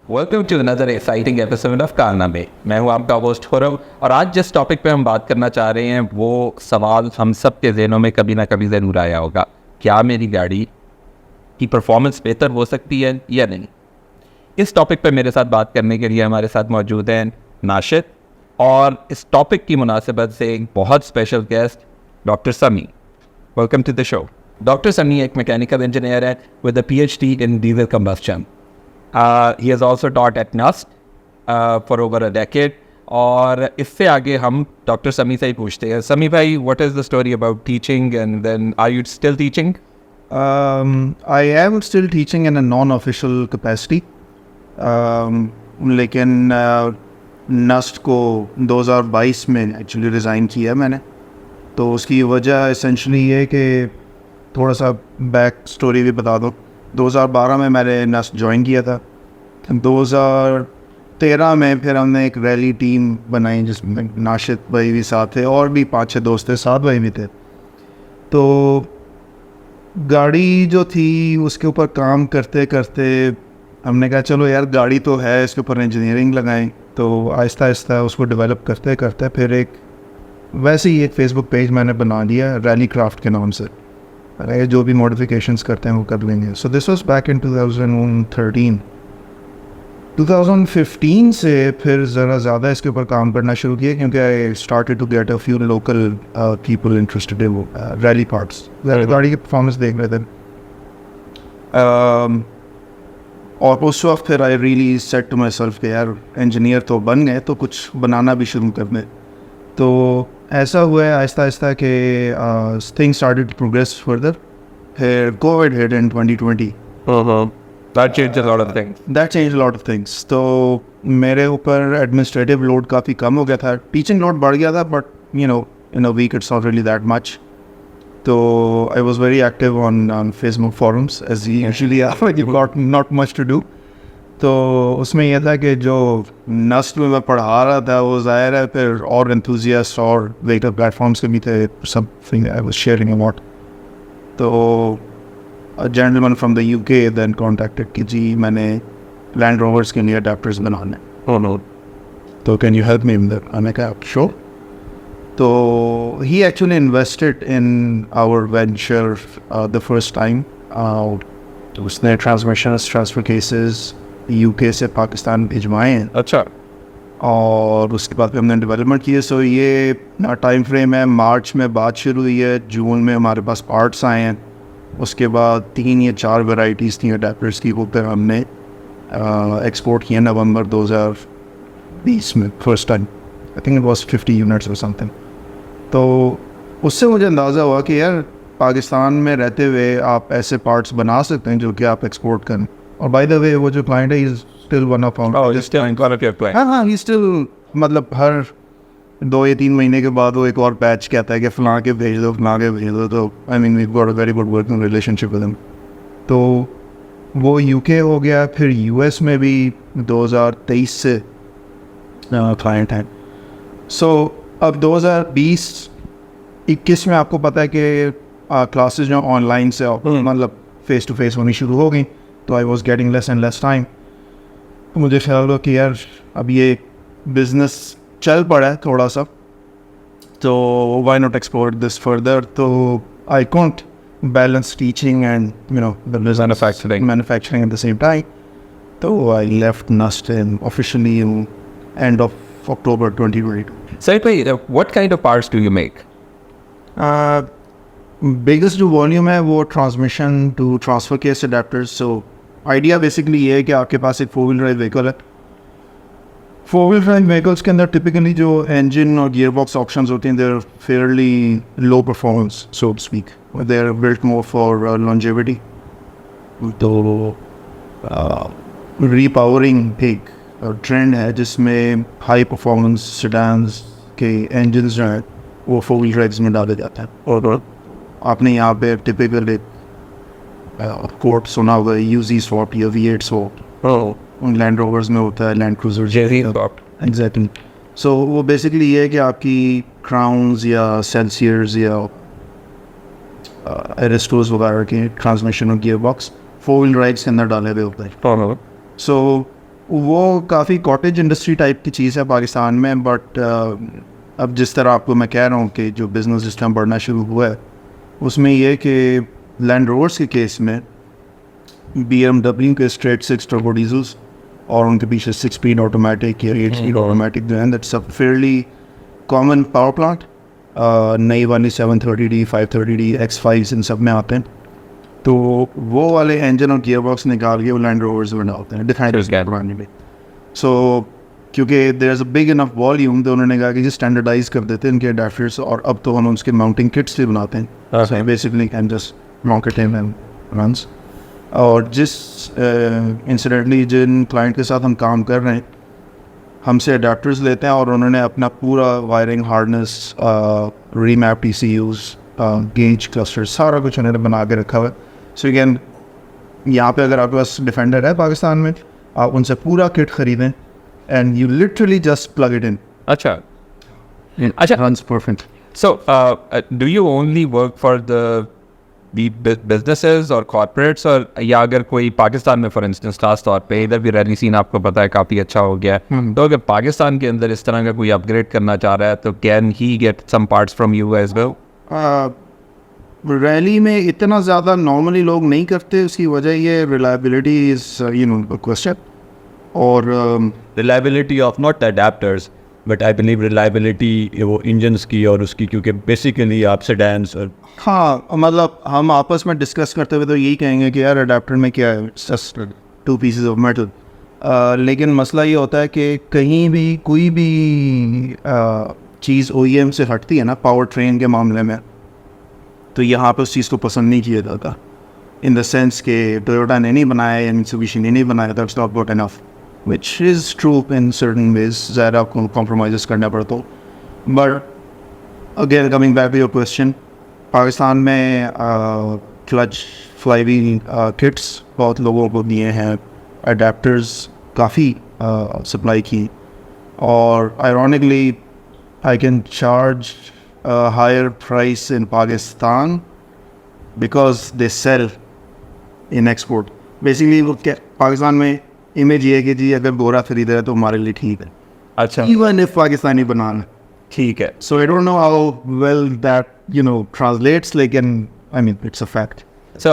Welcome to another exciting episode of Karnaame. मैं हूं आपका होस्ट खुरम और आज जिस टॉपिक पे हम बात करना चाह रहे हैं वो सवाल हम सब के ज़हनों में कभी ना कभी ज़रूर आया होगा, क्या मेरी गाड़ी की परफॉर्मेंस बेहतर हो सकती है या नहीं। इस टॉपिक पे मेरे साथ बात करने के लिए हमारे साथ मौजूद हैं नाशिद और इस टॉपिक की मुनासिबत से एक बहुत special guest doctor Sami. Welcome to the show. Doctor Sami एक मैकेनिकल इंजीनियर है with a PhD in diesel combustion. He has also taught at NUST for over a decade. और इससे आगे हम डॉक्टर समी से ही पूछते हैं। समी भाई, what is the story about teaching and then are you still teaching? I am still teaching in a non-official capacity. लेकिन NUST को 2022 में एक्चुअली रिज़ाइन किया मैंने। तो उसकी वजह एसेंशली ये कि थोड़ा सा बैक स्टोरी भी बता दो। 2012 में मैंने NUST ज्वाइन किया था। 2013 में फिर हमने एक रैली टीम बनाई जिसमें नाशिद भाई भी साथ थे और भी 5-6 दोस्त थे, 7 भाई भी थे। तो गाड़ी जो थी उसके ऊपर काम करते करते हमने कहा चलो यार गाड़ी तो है, इसके ऊपर इंजीनियरिंग लगाएं। तो आहिस्ता आहिस्ता उसको डेवलप करते करते फिर एक वैसे ही एक फेसबुक पेज मैंने बना लिया रैली क्राफ्ट के नाम से। जो भी मॉडिफिकेशंस करते हैं वो कर लेंगे। So this was back in 2013। 2015 से फिर ज़रा ज़्यादा इसके ऊपर काम करना शुरू किया क्योंकि I started to get a few local people interested in rally parts. गाड़ी की परफॉर्मेंस देख रहे थे और उस वक्त फिर I really said to myself कि यार इंजीनियर तो बन गए तो कुछ बनाना भी शुरू कर दें। तो ऐसा हुआ है आहिस्ता आहिस्ता कि things started to progress further. फिर Covid hit in 2020। That changed a lot of things. That changed a lot of things. तो मेरे ऊपर एडमिनिस्ट्रेटिव लोड काफ़ी कम हो गया था, टीचिंग लोड बढ़ गया था, but you know in a week it's not really that much. तो I was very active on Facebook forums as usually you got not much to do. तो उसमें यह था कि जो NUST में मैं पढ़ा रहा था वो ज़ाहिर है फिर और एंथुजियास्ट और लेटर प्लेटफॉर्म्स के भी थे, something I was sharing about. तो a gentleman from the UK then contacted कि जी मैंने Land Rovers के लिए adapters बनाने। Oh no. तो can you help me with that? मैंने कहा sure। तो he actually invested in our venture the first time। तो उसने transmissions transfer cases UK से पाकिस्तान भिजवाए हैं। अच्छा। और उसके बाद फिर हमने डेवलपमेंट किए। सो ये टाइम फ्रेम है, मार्च में बात शुरू हुई है, जून में हमारे पास पार्ट्स आए हैं। उसके बाद 3 या 4 वैरायटीज़ थी अडेप्टर्स की, वो फिर हमने एक्सपोर्ट किया नवंबर 2020 में first time. I think it was 50 units और समथिंग। तो उससे मुझे अंदाज़ा हुआ कि यार पाकिस्तान में रहते हुए आप ऐसे पार्ट्स बना सकते हैं जो कि आप एक्सपोर्ट करें। और बाय द वे वो जो क्लाइंट है is still one of our. हाँ ही स्टिल, मतलब हर 2 या 3 महीने के बाद वो एक और बैच कहता है कि फ़लाँ के भेज दो, फ़लाँ के भेज दो। तो I mean we got a very good working relationship with him. तो वो UK हो गया, फिर US में भी 2023 से क्लाइंट हैं। सो अब 2020-21 में आपको पता है कि क्लासेस जो ऑनलाइन से मतलब फेस टू फेस होनी शुरू हो गई। तो I was getting less and less time. तो मुझे ख्याल हुआ कि यार अब ये बिज़नेस चल पड़ा है थोड़ा सा, तो why not explore this further. तो I can't balance teaching and you know manufacturing at the same time. तो I left NUST in officially in end of October 2022. Said भाई, what kind of parts do you make? Biggest जो volume है वो transmission to transfer case adapters. So idea basically ये है कि आपके पास एक 4 व्हील ड्राइव व्हीकल है। 4 व्हील ड्राइव व्हीकल्स के अंदर टिपिकली जो इंजन और गियर बॉक्स ऑप्शंस होते हैं there fairly low performance, so to speak, they are built more for longevity. तो रीपावरिंग एक ट्रेंड है जिसमें हाई परफॉर्मेंस सेडान्स के इंजन जो हैं वो 4 व्हील ड्राइव्स में डाले जाते हैं। और आपने यहाँ पे टिपिकल एक कोर्ट सुना हुआ है UZ स्वॉप या V8 स्वॉप। उन लैंड रोवर्स में होता है, लैंड क्रूजर एग्जैक्टली। सो वो बेसिकली ये है कि आपकी क्राउन्स या सेल्सियर्स या एरिस्टोस वगैरह के ट्रांसमिशन और गियर बॉक्स 4 व्हील ड्राइव्स के अंदर डाले हुए होते हैं। सो वो काफ़ी कॉटेज इंडस्ट्री टाइप की चीज़ है पाकिस्तान में, बट अब जिस तरह आपको मैं कह रहा हूँ कि जो बिज़नेस सिस्टम बढ़ना शुरू हुआ है उसमें ये कि लैंड रोवर्स के केस में BMW के स्ट्रेट 6 टर्बो डीजल्स और उनके पीछे 6 स्पीड ऑटोमेटिक या 8 स्पीड ऑटोमेटिक जो है, that's a fairly common power plant. नई वाली 730D 530D X5 इन सब में आते हैं, तो वो वाले इंजन और गियर बॉक्स निकाल के वो लैंड रोवर्स में डालते हैं डिफेंडर्स के पुराने में। सो क्योंकि there is a big enough volume, तो उन्होंने कहा कि जी स्टैंडर्डाइज कर देते हैं इनके अडेप्टर्स, और अब तो हम उसके माउंटिंग किट्स भी बनाते हैं। So basically can just mount it and runs. और जिस इंसिडेंटली जिन क्लाइंट के साथ हम काम कर रहे हैं हमसे अडेप्टर्स लेते हैं और उन्होंने अपना पूरा wiring hardness, remap TCUs, gauge cluster सारा कुछ उन्होंने बना के रखा हुआ है। सो अगेन यहाँ पे अगर आपके पास डिफेंडर है पाकिस्तान में, आप उनसे पूरा किट खरीदें and you literally just plug it in. अच्छा अच्छा, runs perfect. so do you only work for the businesses और corporates, और या अगर कोई पाकिस्तान में फॉर इंस्टेंस खास तौर पे इधर भी रैली सीन आपको पता है काफ़ी अच्छा हो गया है, तो अगर पाकिस्तान के अंदर इस तरह का कोई अपग्रेड करना चाह रहा है तो can he get some parts from you as well? Rally में इतना ज़्यादा नॉर्मली लोग नहीं करते, उसकी वजह ये रिलायबिलिटी इज़ क्वेश्चन, और reliability of not adapters but I believe reliability वो इंजन्स की और उसकी, क्योंकि बेसिकली आप सेडान्स और हाँ मतलब हम आपस में डिस्कस करते हुए तो यही कहेंगे कि यार अडेप्टर में क्या है, जस्ट 2 pieces ऑफ मेटल। लेकिन मसला ये होता है कि कहीं भी कोई भी चीज़ OEM से हटती है ना पावर ट्रेन के मामले में, तो यहाँ पे उस चीज़ को पसंद नहीं किया जाता, इन द सेंस कि टोयोटा ने नहीं बनाया या मित्सुबिशी ने नहीं बनाया, that's not good enough, which is true in certain ways, ज़्यादा आपको compromises करना पड़ता हो। But again coming back to your question, Pakistan में क्लच फ्लाईवील किट्स बहुत लोगों को दिए हैं, अडेप्टर्स काफ़ी सप्लाई की, और ironically I can charge a higher price in Pakistan because they sell in export. Basically वो क्या पाकिस्तान में इमेज ये है कि जी अगर गोरा खरीद रहा है तो हमारे लिए ठीक है, अच्छा इवन इफ पाकिस्तानी बनाना, ठीक है। So I don't know how well that translates, लेकिन I mean it's a fact. So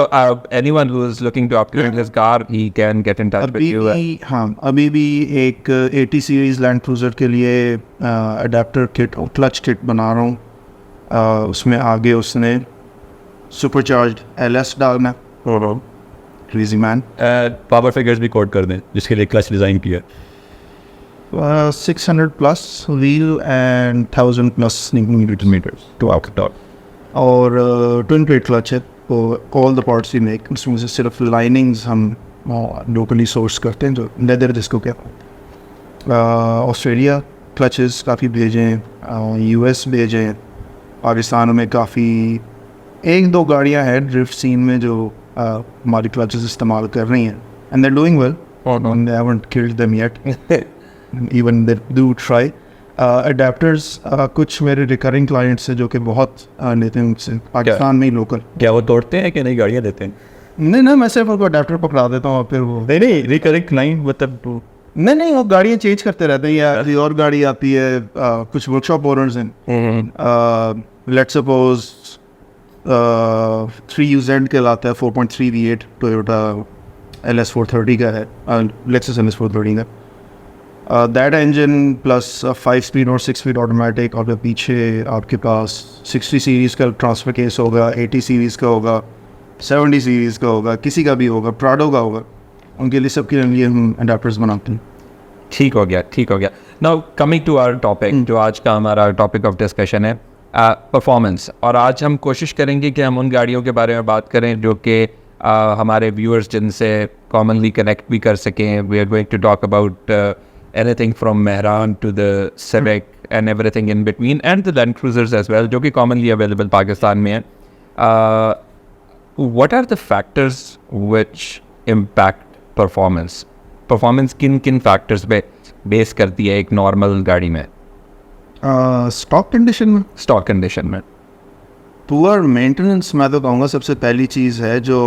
anyone who is looking to upgrade his car, he can get in touch with अभी you. भी हाँ अभी भी एक 80 सीरीज लैंड क्रूजर के लिए adapter kit और क्लच किट बना रहा हूँ। उसमें आगे उसने सुपरचार्ज्ड LS डालना, क्रेजी मैन। पावर फिगर्स भी कोड कर दें जिसके लिए क्लच डिज़ाइन किया। 600 plus wheel and 1000 plus newton metres to out, और ट्विन प्लेट क्लच है, तो all the parts we make, उसमें से सिर्फ लाइनिंग्स हम लोकली सोर्स करते हैं, जो लेदर जिसको कहते हैं। ऑस्ट्रेलिया क्लचेस काफ़ी भेजें, US भेजें, पाकिस्तान में काफ़ी 1-2 गाड़ियाँ हैं ड्रिफ्ट सीन में जो हमारी क्लचेस इस्तेमाल कर रही हैं, and they're doing well, and they haven't killed them yet, even they do try. Adapters कुछ मेरे रिकरिंग क्लाइंट्स हैं जो कि बहुत लेते हैं मुझसे, पाकिस्तान में ही लोकल। क्या वो तोड़ते हैं कि नहीं गाड़ियाँ देते हैं? नहीं ना, मैं सिर्फ उनको अडेप्टर पकड़ा देता हूँ, फिर वो नहीं रिकरिंग क्लाइंट मतलब नहीं वो गाड़ियाँ चेंज करते रहते हैं, या कोई और गाड़ी आती है, कुछ वर्कशॉप ओनर्स हैं, लेट्स सपोज 3UZ के लाता है 4.3 V8 टोयोटा LS 430 का है, लेक्सस LS 430 का, दैट इंजन प्लस 5 स्पीड और 6 स्पीड ऑटोमेटिक, और पीछे आपके पास 60 सीरीज़ का ट्रांसफर केस होगा, 80 सीरीज़ का होगा, 70 सीरीज़ का होगा, किसी का भी होगा, प्राडो का होगा, उनके लिए सबके लिए हम अडेप्टर्स बनाते हैं। ठीक हो गया, ठीक हो गया। Now coming to our topic, जो आज का हमारा टॉपिक ऑफ डिस्कशन है, परफॉर्मेंस। और आज हम कोशिश करेंगे कि हम उन गाड़ियों के बारे में बात करें जो कि हमारे व्यूअर्स जिनसे कॉमनली कनेक्ट भी कर सकें। We are going to talk about anything from Mehran to the Civic and everything in between, and the Land Cruisers as well, जो कि commonly available पाकिस्तान में है। What are the factors which impact performance? Performance किन factors पे base करती है एक normal गाड़ी में? स्टॉक कंडीशन में, Stock condition में। पुअर मेंटेनेंस मैं तो कहूँगा सबसे पहली चीज़ है जो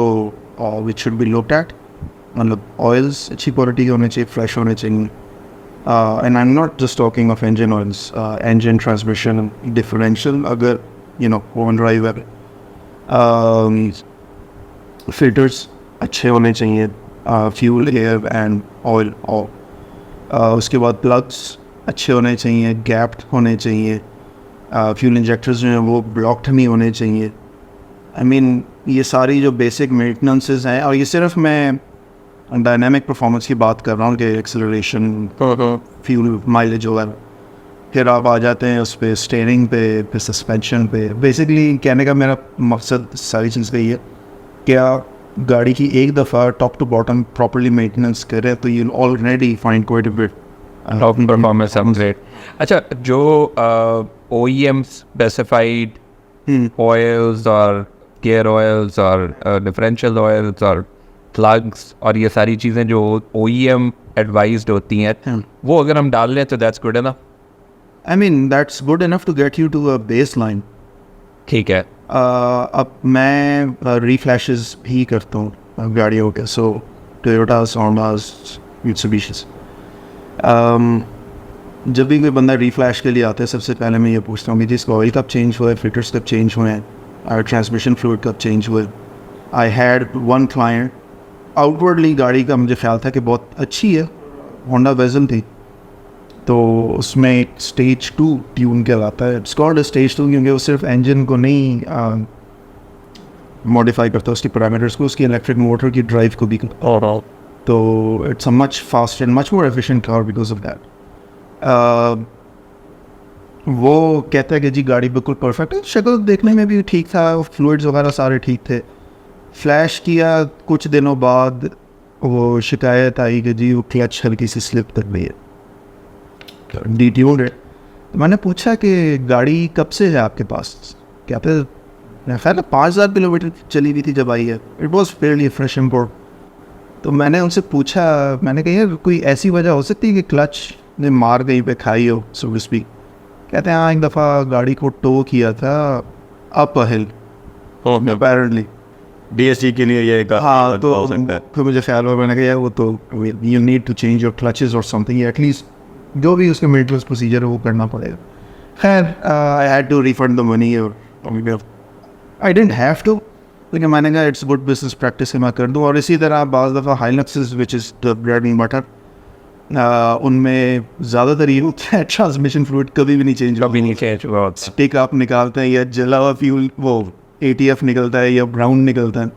which should be looked at, मतलब ऑयल्स अच्छी क्वालिटी के होने चाहिए, फ्रेश होने चाहिए. And I am not just talking of engine oils, engine, transmission, differential, अगर ऑन ड्राइव है. फिल्टर्स अच्छे होने चाहिए, fuel, air and oil all. उसके बाद प्लग्स अच्छे होने चाहिए, गैप्ड होने चाहिए. फ्यूल इंजेक्टर्स जो हैं वो ब्लॉक्ड नहीं होने चाहिए. आई मीन ये सारी जो बेसिक मेंटेनेंसेस हैं, और ये सिर्फ मैं डायनामिक परफॉर्मेंस की बात कर रहा हूँ कि एक्सेलरेशन, फ्यूल माइलेज वगैरह. फिर आप आ जाते हैं उस पर स्टीयरिंग पे, फिर सस्पेंशन पे. बेसिकली कहने का मेरा मकसद सारी चीज़ का ही है, क्या गाड़ी की एक दफ़ा top to bottom properly maintenance करें तो you already find quite a bit top performance upgrade. अच्छा, जो OEM स्पेसिफाइड ऑयल्स और गियर ऑयल्स और डिफरेंशियल ऑयल्स और प्लग्स और ये सारी चीज़ें जो OEM एडवाइज्ड होती हैं, वो अगर हम डाल लें तो that's good enough. I mean that's good enough to get you to a baseline. ठीक है. अब मैं रीफ्लैशेस भी करता हूँ गाड़ियों के. सो टोयोटास, होंडास, मित्सुबिशीज. जब भी कोई बंदा रीफ्लैश के लिए आता है, सबसे पहले मैं ये पूछता हूँ कि जिसका ऑयल कब चेंज हुआ है, फिल्टर्स कब चेंज हुए हैं, और ट्रांसमिशन फ्लूइड कब चेंज हुए. I had one client, outwardly गाड़ी का मुझे ख्याल था कि बहुत अच्छी है, होंडा वेजन थी, तो उसमें एक स्टेज 2 ट्यून कहलाता है. इट्स कॉल्ड स्टेज 2 क्योंकि वो सिर्फ इंजन को नहीं मॉडिफाई करता, उसकी पैरामीटर्स को, उसकी इलेक्ट्रिक मोटर की ड्राइव को भी. तो it's a much fast and much more efficient car because of that. वो कहता है कि जी गाड़ी बिल्कुल परफेक्ट है, शक्ल देखने में भी ठीक था, फ्लूइड्स वगैरह सारे ठीक थे. फ्लैश किया, कुछ दिनों बाद वो शिकायत आई कि जी वो क्लच हल्की सी स्लिप कर गई है, डिट्यून्ड है. तो मैंने पूछा कि गाड़ी कब से है आपके पास. कहते हैं खैर 5,000 किलोमीटर चली हुई थी जब आई है. It was Fairlie fresh import. तो मैंने उनसे पूछा, मैंने कहा यार कोई ऐसी वजह हो सकती है कि क्लच ने मार कहीं पे खाई हो, सो टू स्पीक. कहते हैं हाँ, एक दफ़ा गाड़ी को टो किया था अप हिल अपेरेंटली. DSG के लिए ये हाँ, तो हो सकता है. फिर मुझे ख्याल हुआ, मैंने कहा यार वो तो you need to change your clutches और समथिंग, एटलीस्ट जो भी उसके मेंटेनेंस प्रोसीजर है वो करना पड़ेगा. खैर I had to refund the money, और आई डिडंट हैव टू, लेकिन मैंने कहा इट्स गुड बिजनेस प्रैक्टिस है, मैं कर दूँ. और इसी तरह बाज़ दफ़ा Hiluxes which is the bread and butter, उनमें ज़्यादातर ये होता है ट्रांसमिशन फ्लूइड कभी भी नहीं चेंज हुआ. स्टिक आप निकालते हैं या जला हुआ फ्यूल, वो ATF निकलता है या ब्राउन निकलता है.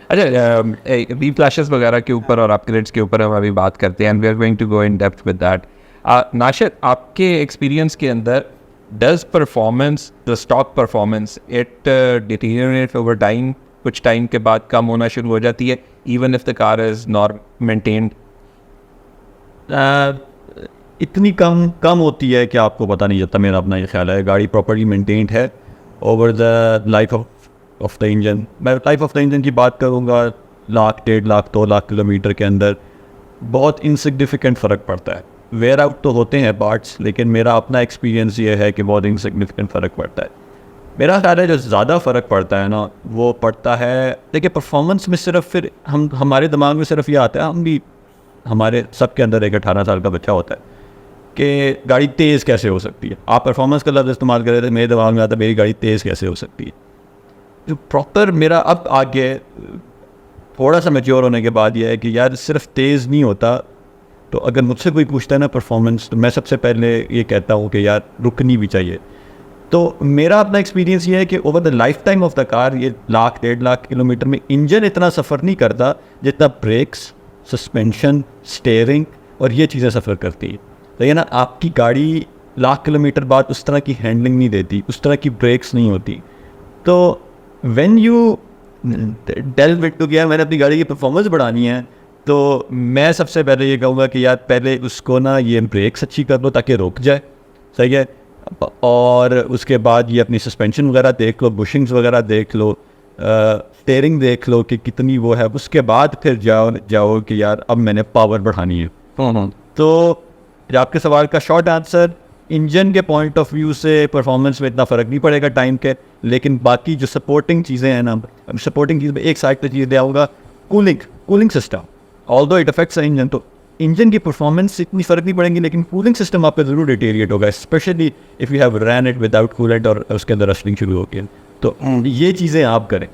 अच्छा, रीफ्लैशेस वगैरह के ऊपर और अपग्रेड्स के ऊपर हम अभी बात करते हैं, and we are going to go in depth with that. Nashid, आपके एक्सपीरियंस के अंदर does performance, the stock performance, it deteriorate over time? कुछ टाइम के बाद कम होना शुरू हो जाती है, even if the car is not maintained? इतनी कम होती है कि आपको पता नहीं चलता. मेरा अपना ये ख्याल है, गाड़ी प्रॉपर्ली मेंटेन्ड है over the life of the engine. मैं लाइफ ऑफ द इंजन की बात करूँगा, 1,00,000, 1,50,000, 2,00,000 किलोमीटर के अंदर बहुत इनसिग्निफिकेंट फ़र्क पड़ता है. वेयर आउट तो होते हैं पार्ट्स, लेकिन मेरा अपना एक्सपीरियंस ये है कि बहुत इनसिग्निफिकेंट फ़र्क पड़ता है. मेरा ख्याल है जो ज़्यादा फ़र्क पड़ता है ना, वो पड़ता है, देखिए परफॉर्मेंस में सिर्फ फिर हमारे दिमाग में सिर्फ ये आता है, हम भी, हमारे सब के अंदर एक 18 साल का बच्चा होता है कि गाड़ी तेज़ कैसे हो सकती है. आप परफॉर्मेंस का लफ्ज़ इस्तेमाल कर रहे थे, मेरे दिमाग में आता है मेरी गाड़ी तेज़ कैसे हो सकती है. जो प्रॉपर मेरा अब आगे थोड़ा सा मैच्योर होने के बाद ये है कि यार सिर्फ तेज़ नहीं होता. तो अगर मुझसे कोई पूछता है ना परफॉर्मेंस, तो मैं सबसे पहले ये कहता हूँ कि यार रुकनी भी चाहिए. तो मेरा अपना एक्सपीरियंस ये है कि over the life time of the car, ये 1,00,000, 1,50,000 किलोमीटर में इंजन इतना सफ़र नहीं करता जितना ब्रेक्स, सस्पेंशन, स्टीयरिंग और ये चीज़ें सफ़र करती है. तो ये ना, आपकी गाड़ी 1,00,000 किलोमीटर बाद उस तरह की हैंडलिंग नहीं देती, उस तरह की ब्रेक्स नहीं होती. तो व्हेन यू डेल्व इनटू कि यार मैंने अपनी गाड़ी की परफॉर्मेंस बढ़ानी है, तो मैं सबसे पहले ये कहूँगा कि यार पहले उसको ना ये ब्रेक्स अच्छी कर लो ताकि रुक जाए, सही है. और उसके बाद ये अपनी सस्पेंशन वगैरह देख लो, बुशिंग्स वगैरह देख लो, स्टीयरिंग देख लो कि कितनी वो है. उसके बाद फिर जाओ कि यार अब मैंने पावर बढ़ानी है. तो आपके सवाल का शॉर्ट आंसर, इंजन के पॉइंट ऑफ व्यू से परफॉर्मेंस में इतना फ़र्क नहीं पड़ेगा टाइम के, लेकिन बाकी जो सपोर्टिंग चीज़ें हैं ना, सपोर्टिंग चीज़ में एक साइड पर चीज़ ले आऊँगा, cooling system. Although it affects engine, तो इंजन की परफॉर्मेंस से इतनी फ़र्क नहीं पड़ेगी, लेकिन कूलिंग सिस्टम आपका ज़रूर डिटेरिएट होगा, specially if you have run it without coolant और उसके अंदर रस्टिंग शुरू हो गई। तो ये चीज़ें आप करें।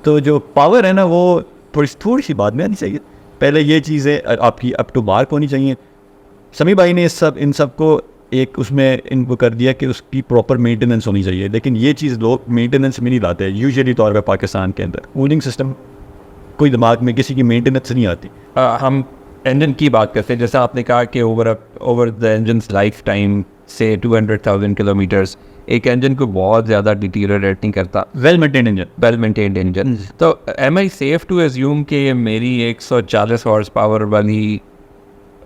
तो जो पावर है ना वो थोड़ी सी बाद में आनी चाहिए, पहले ये चीज़ें आपकी अप टू मार्क होनी चाहिए। समी भाई ने इन सब को एक उसमें इनको कर दिया कि उसकी प्रॉपर मेंटेनेंस होनी चाहिए, लेकिन ये चीज़ लोग मेंटेनेंस में नहीं लाते हैं यूजुअली तौर पर। पाकिस्तान के अंदर कूलिंग सिस्टम कोई दिमाग में किसी की मेंटेनेंस नहीं आती। हम इंजन की बात करते हैं, जैसा आपने कहा कि over the engines life time से 200,000 किलोमीटर्स एक इंजन को बहुत ज़्यादा डिटीरियरेट नहीं करता, वेल मेंटेन्ड इंजन। तो am I safe to assume कि मेरी 140 हॉर्स पावर वाली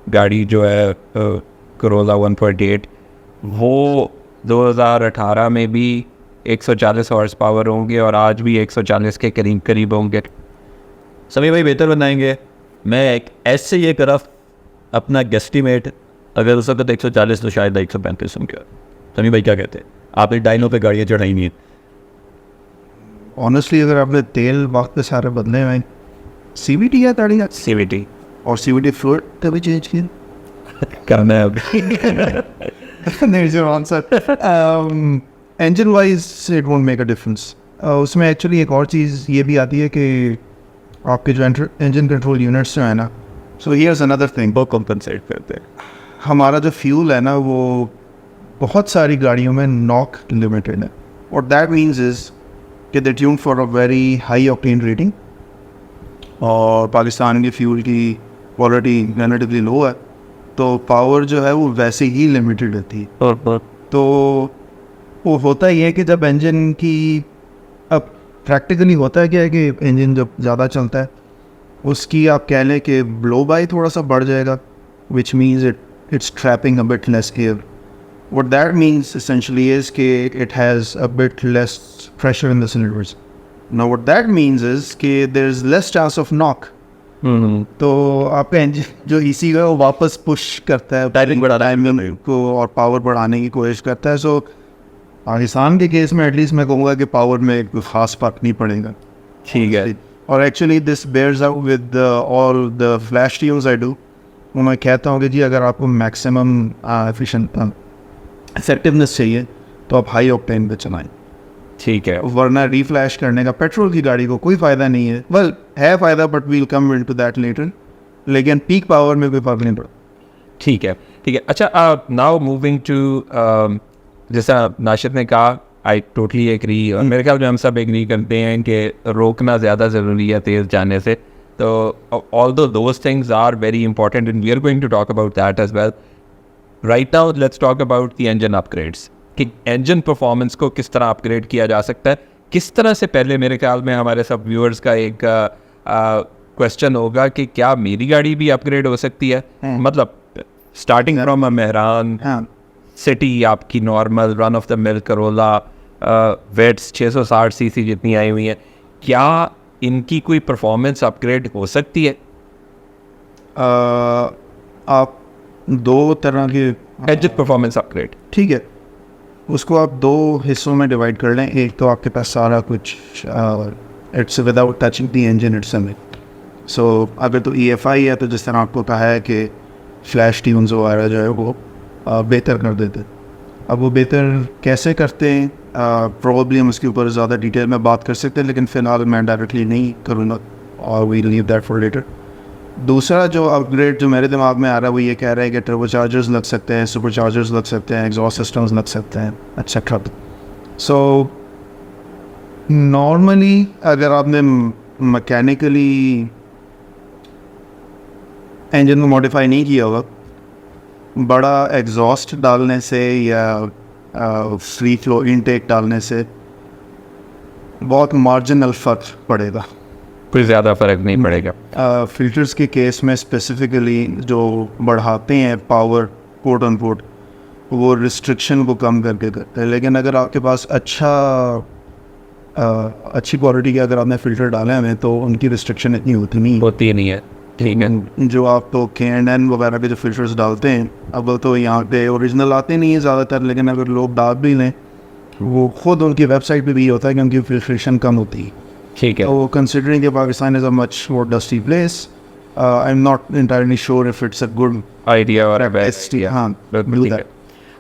गाड़ी जो है कोरोला 1.8 वो 2018 में भी 140 हॉर्स पावर होंगे और आज भी 140 के करीब होंगे? समी भाई बेहतर बनाएंगे। मैं एक ऐसे ये करफ अपना गेस्टिमेट, अगर उस वक्त 140 तो शायद 135 होंगे। समी भाई क्या कहते हैं? आपने डाइनो पे गाड़ियाँ चढ़ाई नहीं है। ऑनेस्टली अगर आपने तेल वक्त पे सारे बदले हुए, CVT या गाड़ी CVT और CVT फ्लूइड कभी चेंज किया? करना है अभी। There's your answer. Engine wise it won't make a difference. उसमें एक्चुअली एक और चीज़ ये भी आती है कि आपके जो इंजन कंट्रोल यूनिट्स जो है ना, सो हियर्स अनदर थिंग, वो कॉम्पनसेट करते हैं। हमारा जो फ्यूल है ना वो बहुत सारी गाड़ियों में नॉक लिमिटेड है। और दैट मीन्स इज़ कि they tune for a very high octane rating, और पाकिस्तान के फ्यूल की क्वालिटी रिलेटिवली लो है, तो पावर जो है वो वैसे ही लिमिटेड रहती है। तो वो होता ही है कि जब इंजन की, अब प्रैक्टिकली होता है क्या है कि इंजन जब ज़्यादा चलता है उसकी आप कह लें कि ब्लो बाई थोड़ा सा बढ़ जाएगा, which means it's trapping a bit less air. What that means essentially is कि it has a bit less pressure in the cylinders. Now what that means is कि there is less chance of knock. तो आपका engine जो इसी का वो वापस push करता है टाइमिंग को और पावर बढ़ाने की कोशिश करता है। सो पाकिस्तान के केस में एटलीस्ट मैं कहूँगा कि पावर में कोई ख़ास फर्क नहीं पड़ेगा। ठीक है। और actually this bears out with all the flash tunes I do. मैं कहता हूँ कि जी अगर आपको मैक्सिमम एफिशिएंट इफेक्टिवनेस चाहिए तो आप हाई ऑक्टेन पे चलाएं। ठीक है। वरना रीफ्लैश करने का पेट्रोल की गाड़ी को कोई फ़ायदा नहीं है। वेल है फ़ायदा but we'll come into that later, लेकिन पीक पावर में कोई फ़र्क नहीं पड़ता। ठीक है। अच्छा, नाउ मूविंग टू जैसा नाशिद ने कहा, आई टोटली एग्री, और मेरे ख्याल में हम सब एग्री करते हैं कि रोकना ज़्यादा ज़रूरी है तेज़ जाने से। तो although those things are very important and we are going to talk about that as well. Right now let's talk about the engine upgrades, कि इंजन परफॉर्मेंस को किस तरह अपग्रेड किया जा सकता है, किस तरह से। पहले मेरे ख्याल में हमारे सब व्यूअर्स का एक क्वेश्चन होगा कि क्या मेरी गाड़ी भी अपग्रेड हो सकती है? मतलब starting from a Mehran City, आपकी normal run of the mill Corolla weights 660 CC जितनी आई हुई है, क्या इनकी कोई परफॉर्मेंस अपग्रेड हो सकती है? आप दो तरह के इंजन परफॉर्मेंस अपग्रेड, ठीक है, उसको आप दो हिस्सों में डिवाइड कर लें। एक तो आपके पास सारा कुछ it's without touching the engine itself. So अगर तो EFI है तो जिस तरह आपको कहा है कि फ्लैश ट्यून्स वगैरह जो है वो बेहतर कर देते। अब वो बेहतर कैसे करते हैं प्रॉब्ली हम उसके ऊपर ज़्यादा डिटेल में बात कर सकते हैं, लेकिन फ़िलहाल मैं डायरेक्टली नहीं करूँगा और we leave that for later. दूसरा जो अपग्रेड जो मेरे दिमाग में आ रहा है वो ये कह रहा है कि टर्बो चार्जर्स लग सकते हैं, सुपर चार्जर्स लग सकते हैं, एग्जॉस्ट सिस्टम्स लग सकते हैं, एक्सेट्रा। सो नॉर्मली अगर आपने मैकेनिकली इंजन को मॉडिफाई नहीं किया होगा, बड़ा एग्जॉस्ट डालने से या फ्री फ्लो इनटेक डालने से बहुत मार्जिनल फ़र्क पड़ेगा, कोई ज़्यादा फ़र्क नहीं पड़ेगा। फ़िल्टर्स के केस में स्पेसिफ़िकली जो बढ़ाते हैं पावर कोट ऑन कोट, वो रिस्ट्रिक्शन को कम करके करते हैं। लेकिन अगर आपके पास अच्छी क्वालिटी के अगर आपने फ़िल्टर डाले हैं तो उनकी रिस्ट्रिक्शन इतनी होती नहीं है। ठीक है। जो आप तो K&N वगैरह के जो फ़िल्टर्स डालते हैं, अब तो यहाँ पे ओरिजिनल आते नहीं हैं ज़्यादातर, लेकिन अगर लोग डाल भी लें वो ख़ुद उनकी वेबसाइट पे भी होता है कि उनकी फिल्ट्रेशन कम होती है। ठीक है। तो कंसिडरिंग कि Pakistan is a much more dusty place, I'm not entirely sure if it's a good idea और best, हाँ, do that.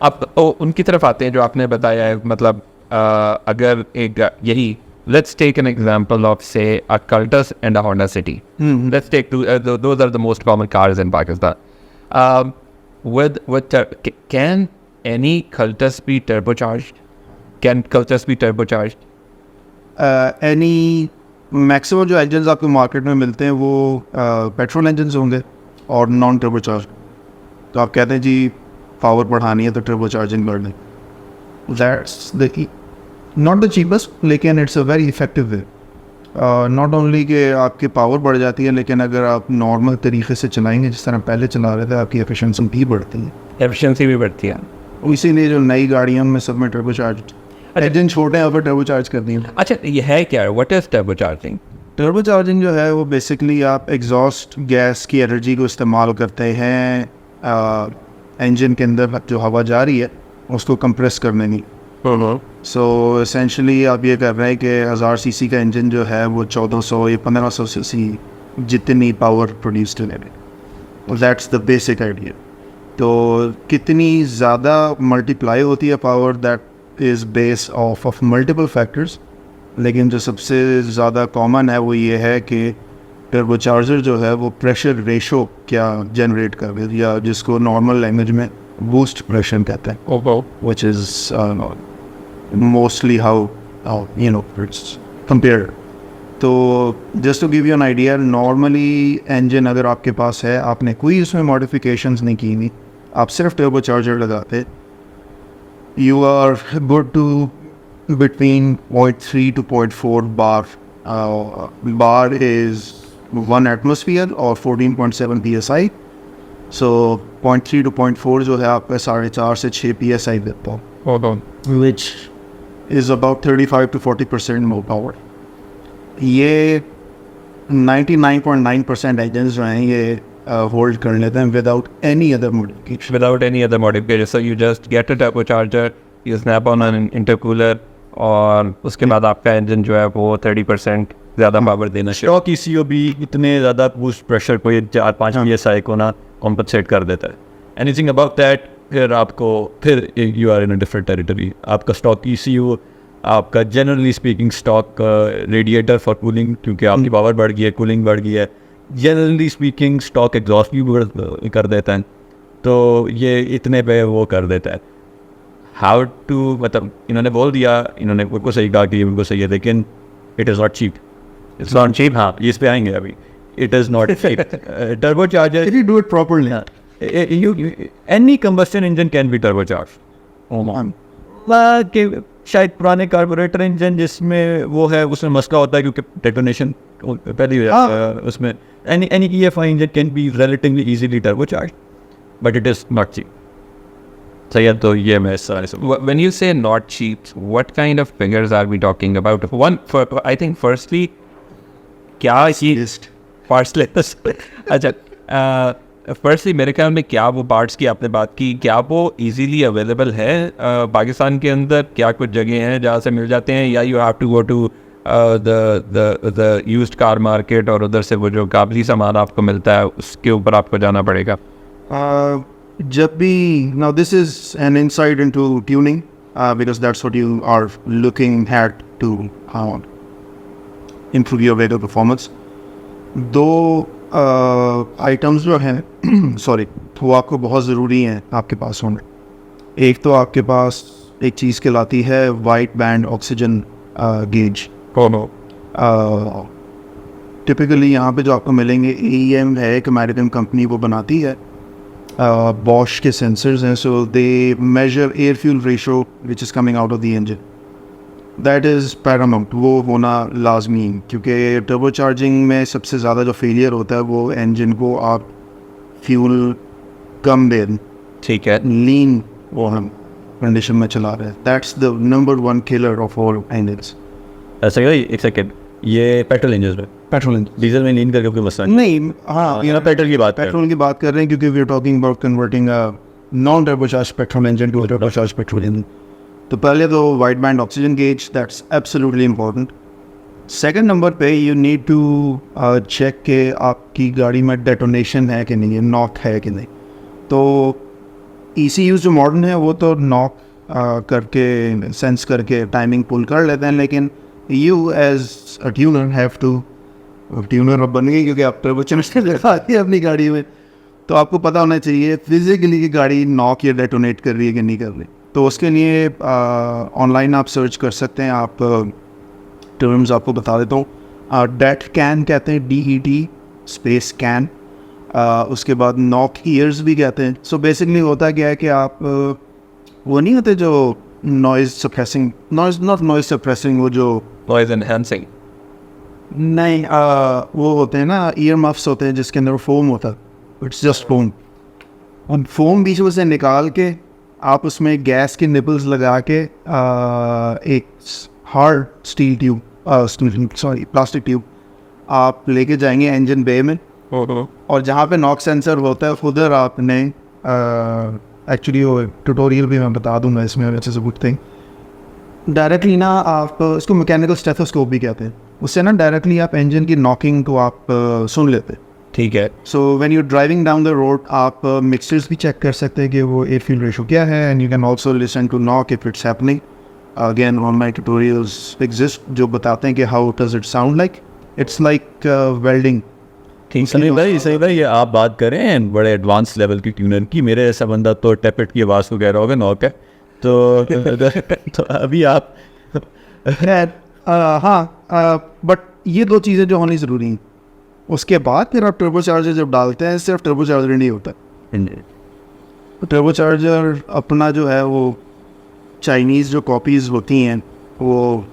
अब उनकी तरफ आते हैं जो आपने बताया है, मतलब अगर एक यही let's take an example of say a Cultus and a Honda City. Let's take those are the most common cars in Pakistan. Can any Cultus be turbocharged? Can Cultus be turbocharged? Any maximum जो engines आपको market में मिलते हैं वो petrol engines होंगे और non turbocharge. तो आप कहते हैं जी पावर बढ़ानी है तो टर्बोचार्जिंग कर लें. That's the not the cheapest, लेकिन it's a very effective way. Not only कि आपकी पावर बढ़ जाती है, लेकिन अगर आप नॉर्मल तरीके से चलाएंगे जिस तरह पहले चला रहे थे, आपकी एफिशिएंसी भी बढ़ती है. एफिशिएंसी भी बढ़ती है. इसीलिए जो नई गाड़ियों में सब में टर्बोचार्ज इंजन छोटे हैं, फिर टर्बोचार्ज करती हैं. अच्छा, ये है क्या? What is turbocharging? टर्बोचार्जिंग जो है वो बेसिकली आप एग्जॉस्ट गैस की एनर्जी को इस्तेमाल करते हैं इंजन के अंदर जो हवा जा रही है उसको कंप्रेस करने की. सो एसेंशली आप ये कर रहे हैं कि 1000 सीसी का इंजन जो है वो 1400 या 1500 सीसी जितनी पावर प्रोड्यूस करने में. That's the basic idea. तो कितनी ज़्यादा मल्टीप्लाई होती है power, that is base of multiple factors. लेकिन जो सबसे ज़्यादा कॉमन है वो ये है कि टर्बोचार्जर जो है वो प्रेशर रेशो क्या जनरेट कर रहे, या जिसको नॉर्मल लैंग्वेज में बूस्ट प्रेशर कहते हैं, which is mostly how you know it's compared. तो just to give you an idea, normally engine अगर आपके पास है, आपने कोई उसमें मॉडिफिकेशंस नहीं की हुई, आप सिर्फ टर्बोचार्जर लगाते, you are good to between 0.3 to 0.4 bar. Bar is 1 atmosphere or 14.7 psi. So 0.3 to 0.4 जो है आपका 4.5 से 6 psi देता है, which is about 35 to 40% more power. ये 99.9% engines जो हैं ये होल्ड कर लेते हैं without any other modification. Without any other modification. So you just get a turbocharger, you snap on an intercooler, और उसके बाद आपका इंजन जो है वो 30% ज़्यादा पावर देना शुरू. स्टॉक ECU भी इतने ज़्यादा बूस्ट प्रेशर को 4-5 PSI को ना कॉम्पनसेट कर देता है. एनीथिंग अबाउट दैट फिर you are in a different territory. आपका स्टॉक ECU, आपका generally speaking stock radiator for cooling, क्योंकि आपकी पावर बढ़ गई है, कूलिंग बढ़ गई है, जनरली स्पीकिंग स्टॉक एग्जॉस्ट भी कर देता है. तो ये इतने पे वो कर देता है. हाउ टू, मतलब इन्होंने बोल दिया, इन्होंने बिल्कुल सही कहा कि ये बिल्कुल सही है, लेकिन it is not cheap. It's not cheap. हाँ, इस पे आएंगे अभी. It is not cheap. Turbocharger, If you do it properly. Any combustion engine can be turbocharge. कि शायद पुराने कार्बोरेटर इंजन जिसमें वो है उसमें मसला होता है क्योंकि डेटोनेशन पहले हो जाता है उसमें. any EFI engine can be relatively easily turbocharged, but it is not cheap. सही है. तो ये मैं when you say not cheap, what kind of figures are we talking about? I think firstly क्या ये parts अच्छा, फर्स्टली मेरे ख्याल में क्या वो पार्ट्स की आपने बात की, क्या वो इजीली अवेलेबल है पाकिस्तान के अंदर? क्या कुछ जगह हैं जहाँ से मिल जाते हैं, या you have to go to the used car market और उधर से वो जो काबली सामान आपको मिलता है उसके ऊपर आपको जाना पड़ेगा? जब भी, now this is an insight into tuning because that's what you are looking at to improve your vehicle performance. दो आइटम्स जो हैं सॉरी वो आपको बहुत ज़रूरी हैं आपके पास होने. एक तो आपके पास एक चीज़ कहलाती है white band oxygen gauge. Typically यहाँ पे जो आपको मिलेंगे, AEM है एक अमेरिकन कंपनी, वो बनाती है. बॉश के सेंसर्स हैं, so they measure air fuel ratio which is coming out of the engine. That is paramount, वो होना लाजमी, क्योंकि टर्बोचार्जिंग में सबसे ज़्यादा जो फेलियर होता है वो इंजन को आप फ्यूल कम दें, ठीक है, लीन वो हम कंडीशन में चला रहे हैं. That's the number 1 killer of all engines. ऐसा क्या? एक सेकेंड, ये पेट्रोल इंजन में, पेट्रोल इंजन, डीजल में लीन करके कोई मसला नहीं. हाँ, ये ना पेट्रोल की बात कर रहे हैं, क्योंकि we are talking about converting non turbocharge petrol engine to turbocharge petrol engine. तो पहले तो wide band oxygen gauge, that's absolutely important. Second number पे यू नीड टू चेक के आपकी गाड़ी में डेटोनेशन है कि नहीं है, नॉक है कि नहीं। तो ECU जो मॉडर्न है वो तो नॉक करके सेंस करके टाइमिंग पुल कर लेते हैं, लेकिन you as a tuner have to, tuner अब बन गई क्योंकि आप टर्बो चेंजर लगाती है अपनी गाड़ी में, तो आपको पता होना चाहिए फिजिकली कि गाड़ी नॉक या डेटोनेट कर रही है कि नहीं कर रही। तो उसके लिए ऑनलाइन आप सर्च कर सकते हैं, आप टर्म्स आपको बता देता हूँ। डेट कैन कहते हैं, DET स्पेस कैन, उसके बाद नॉक ईयर्स भी कहते हैं। सो बेसिकली होता क्या है कि आप वो नहीं होते जो noise suppressing, not noise suppressing, वो जो नॉइज एनहांसिंग, नहीं वो होते हैं ना ईयर मफ्स होते हैं जिसके अंदर फोम होता है, इट्स जस्ट फोम। और फोम बीच में से निकाल के आप उसमें गैस के निपल्स लगा के एक hard steel tube, sorry plastic tube आप लेके जाएंगे इंजन बे में, और जहाँ पे नॉक सेंसर होता है उधर आपने एक्चुअली वो ट्यूटोरियल भी मैं बता दूंगा इसमें, अच्छे से गुड थिंग। डायरेक्टली ना आप इसको मैकेनिकल स्टेथोस्कोप भी कहते हैं, उससे ना डायरेक्टली आप इंजन की नॉकिंग को आप सुन लेते हैं। ठीक है। So when you driving down the road आप मिक्सचर्स भी चेक कर सकते हैं कि वो एयर फ्यूल रेशो क्या है, and you can also listen to knock if it's happening. Again online tutorials exist जो बताते हैं कि how does it sound like, it's like welding. सही भाई ये आप बात करें बड़े एडवांस लेवल की ट्यूनर की, मेरे ऐसा बंदा तो टेपेट की आवाज़ को कह रहा होगा नॉक है, तो अभी आप हाँ, बट ये दो चीज़ें जो होनी ज़रूरी हैं। उसके बाद फिर आप टर्बो चार्जर जब डालते हैं, सिर्फ टर्बो चार्जर नहीं होता, टर्बो चार्जर अपना जो है वो चाइनीज़ जो कॉपीज़ होती हैं वो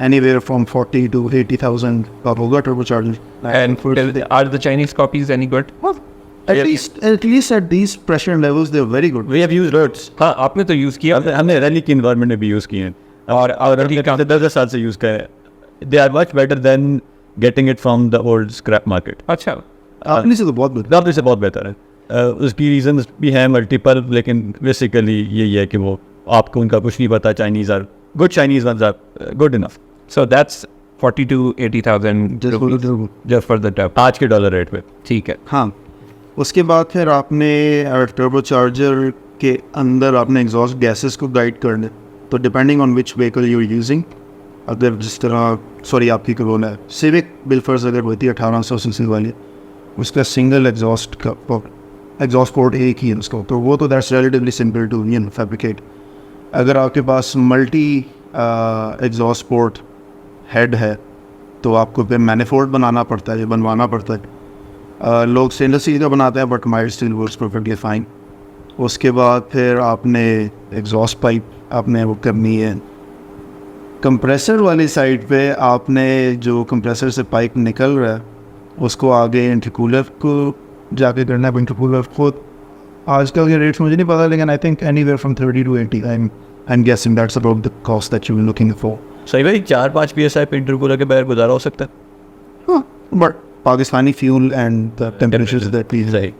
anywhere from 40 to 80,000 का होगा turbo charger. And are the Chinese copies any good? At least at these pressure levels they're very good. We have used rods, हाँ, आपने तो यूज़ किया। हमने रैली की इन्वायरमेंट में भी यूज़ किए हैं और 10 साल से यूज़ करें। They are much better than getting it from the old scrap market. अच्छा, अपनी से तो बहुत good। दाम से बहुत बेहतर है। उसकी रीजन भी हैं मल्टीपल, लेकिन बेसिकली यही है कि वो आपको उनका कुछ नहीं पता। Chinese are good, Chinese ones are good enough. so that's 40 to 80,000 just for the tub। आज के डॉलर रेट पे ठीक है। हाँ, उसके बाद फिर आपने टर्बो चार्जर के अंदर आपने एग्जॉस्ट गैसेस को गाइड करना। तो depending on which vehicle you are using, अगर जिस तरह सॉरी आपकी करोना है सिविक बिलफर्स अगर होती है 1800 सीसी वाली, उसका सिंगल एग्जॉस्ट पोर्ट एक ही है उसको, तो वो तो that's relatively simple to fabricate. अगर आपके पास मल्टी एग्जॉस्ट पोर्ट हेड है तो आपको फिर मैनिफोल्ड बनाना पड़ता है, बनवाना पड़ता है। लोग स्टेनलेस स्टील का बनाते हैं but mild steel works perfectly fine. उसके बाद फिर आपने एग्जॉस्ट पाइप आपने वो करनी है। कंप्रेसर वाली साइड पे आपने जो कंप्रेसर से पाइप निकल रहा है उसको आगे इंटरकूलर को जाके करना है। इंटरकूलर खुद आजकल के रेट्स मुझे नहीं पता, लेकिन I think anywhere from 30 to 80 I am guessing that's about the cost that you are looking for. सही भाई 4-5 PSI पे इंटरकूलर के बगैर गुजारा हो सकता है। हाँ, but Pakistani fuel and the temperatures that we सही,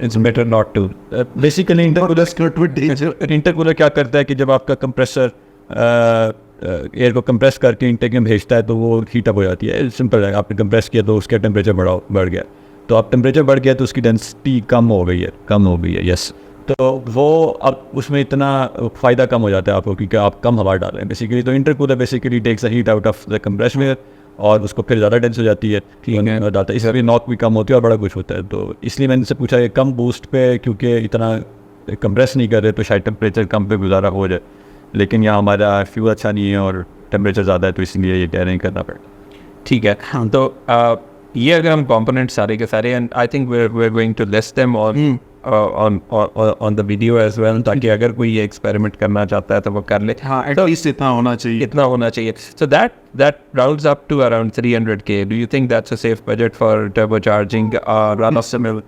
It's better not to। Basically intercooler क्या करता है कि जब आपका कंप्रेसर एयर को कंप्रेस करके इंटेक में भेजता है तो वो हीटअप हो जाती है। सिंपल है, आपने कंप्रेस किया तो उसका टेम्परेचर बढ़ गया, तो आप टेम्परेचर बढ़ गया तो उसकी डेंसिटी कम हो गई है। यस, तो वो अब उसमें इतना फ़ायदा कम हो जाता है आपको क्योंकि आप कम हवा डाल रहे हैं बेसिकली। तो intercooler basically takes the heat out of the compression air और उसको फिर ज़्यादा डेंस हो जाती है, डालता है, इसलिए नॉक भी कम होती है और बड़ा कुछ होता है। तो इसलिए मैंने से पूछा कि कम बूस्ट पे क्योंकि इतना कंप्रेस नहीं कर रहे तो शायद टेम्परेचर कम पे गुजारा हो जाए, लेकिन यहाँ हमारा फ्यूल अच्छा नहीं है और टेम्परेचर ज़्यादा है तो इसलिए ये कह रहे हैं करना पड़ेगा। ठीक है। तो ये अगर हम कंपोनेंट सारे के सारे, and I think we are going to list them on the video as well, ताकि अगर कोई ये एक्सपेरिमेंट करना चाहता है तो वो कर ले। हाँ, एटलीस्ट इतना होना चाहिए। So that rounds up to around 300K. Do you think that's a safe budget for turbocharging run-of-the-mill?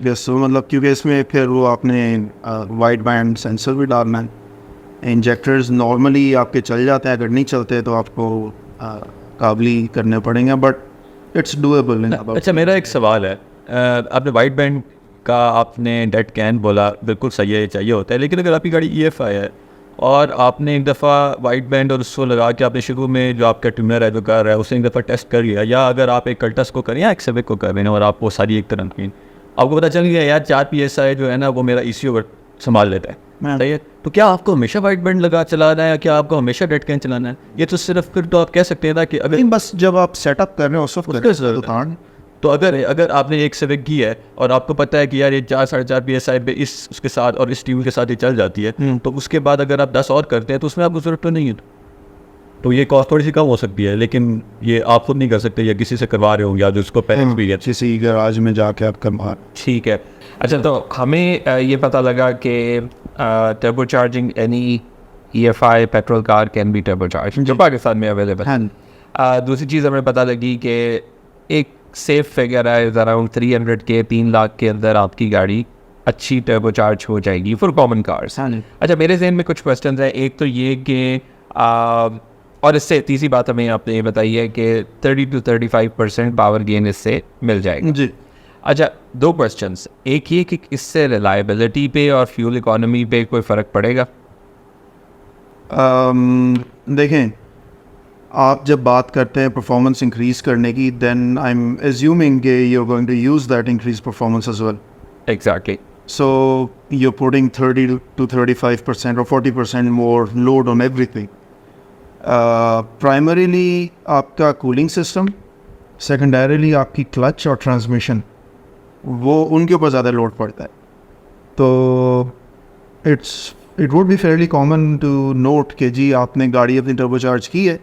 Yes, so मतलब क्योंकि इसमें फिर वो आपने वाइड बैंड सेंसर भी डालना है। इंजेक्टर्स नॉर्मली आपके चल जाते हैं, अगर नहीं चलते तो आपको काबली करने पड़ेंगे, बट इट्स डूएबल। अच्छा, मेरा एक सवाल है, आपने वाइड बैंड का आपने डेड कैन बोला, बिल्कुल सही है, चाहिए होता है, लेकिन अगर आपकी गाड़ी EFI है और आपने एक दफ़ा वाइट बैंड और उसको लगा के आपने शुरू में जो आपका ट्यूनर है जो कर रहा है उसे एक दफ़ा टेस्ट कर लिया, या अगर आप एक कल्टस को करें या एक सेविक को कर रहे हैं और आप वो सारी एक तरह की आपको पता चल गया यार 4 PSI जो है ना वो मेरा ECU संभाल लेता है, सही है, तो क्या आपको हमेशा वाइट बैंड लगा चलाना है या क्या आपको हमेशा डेड कैन चलाना है? ये तो सिर्फ फिर तो आप कह सकते हैं ना कि अगर लेकिन बस जब आप सेटअप कर रहे हो उस वक्त उसका करें, ज़रूरत तो तान तो अगर आपने एक सेविक की है और आपको पता है कि यार ये 4-4.5 PSI पे इस उसके साथ और इस ट्यून के साथ ये चल जाती है, तो उसके बाद अगर आप 10 और करते हैं तो उसमें आपको ज़रूरत तो नहीं है, तो ये कॉस्ट थोड़ी सी कम हो सकती है, लेकिन ये आप खुद नहीं कर सकते या किसी से करवा रहे होंगे या जो उसको पहले एक्सपीरियंस। किसी गराज में जाके आप करवा। ठीक है। अच्छा, तो हमें ये पता लगा कि turbo charging any EFI petrol car can be turbo charge जो पाकिस्तान में अवेलेबल है। दूसरी चीज़ हमें पता लगी कि एक सेफ फिगर है अराउंड 300 के 3 लाख के अंदर आपकी गाड़ी अच्छी टर्बो चार्ज हो जाएगी फॉर कॉमन कार्स। अच्छा, मेरे जहन में कुछ क्वेश्चन हैं। एक तो ये कि और इससे तीसरी बात हमें आपने ये बताई है कि 30 to 35% पावर गेन इससे मिल जाएगा जी। अच्छा, 2 क्वेश्चंस। एक ये कि इससे रिलायबिलिटी पे और फ्यूल इकोनॉमी पे कोई फ़र्क पड़ेगा? देखें, आप जब बात करते हैं परफॉर्मेंस इंक्रीज़ करने की, देन आई एम एज्यूमिंग कि you are going to use that increase performance as well. Exactly. So you're putting 30 to 35% or 40% more load on everything. Primarily आपका कूलिंग सिस्टम, सेकेंडरीली आपकी क्लच और ट्रांसमिशन, वो उनके ऊपर ज़्यादा लोड पड़ता है। तो it would be fairly common to note कि जी आपने गाड़ी अपनी टर्बो चार्ज की है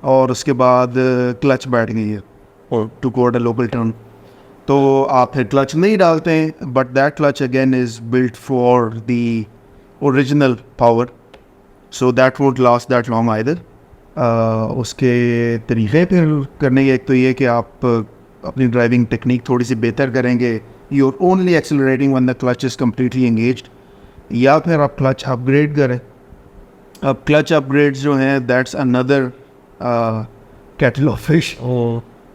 और उसके बाद क्लच बैठ गई है, और to quote a local term, तो आप फिर क्लच नहीं डालते हैं, but that clutch again is built for the original power, so that would last that long either. उसके तरीक़े फिर करने के, एक तो ये कि आप अपनी ड्राइविंग टेक्निक थोड़ी सी बेहतर करेंगे, you are only accelerating when the clutch is completely engaged, या फिर आप क्लच अपग्रेड करें। अब क्लच अपग्रेड्स जो हैं that's another cattle of fish.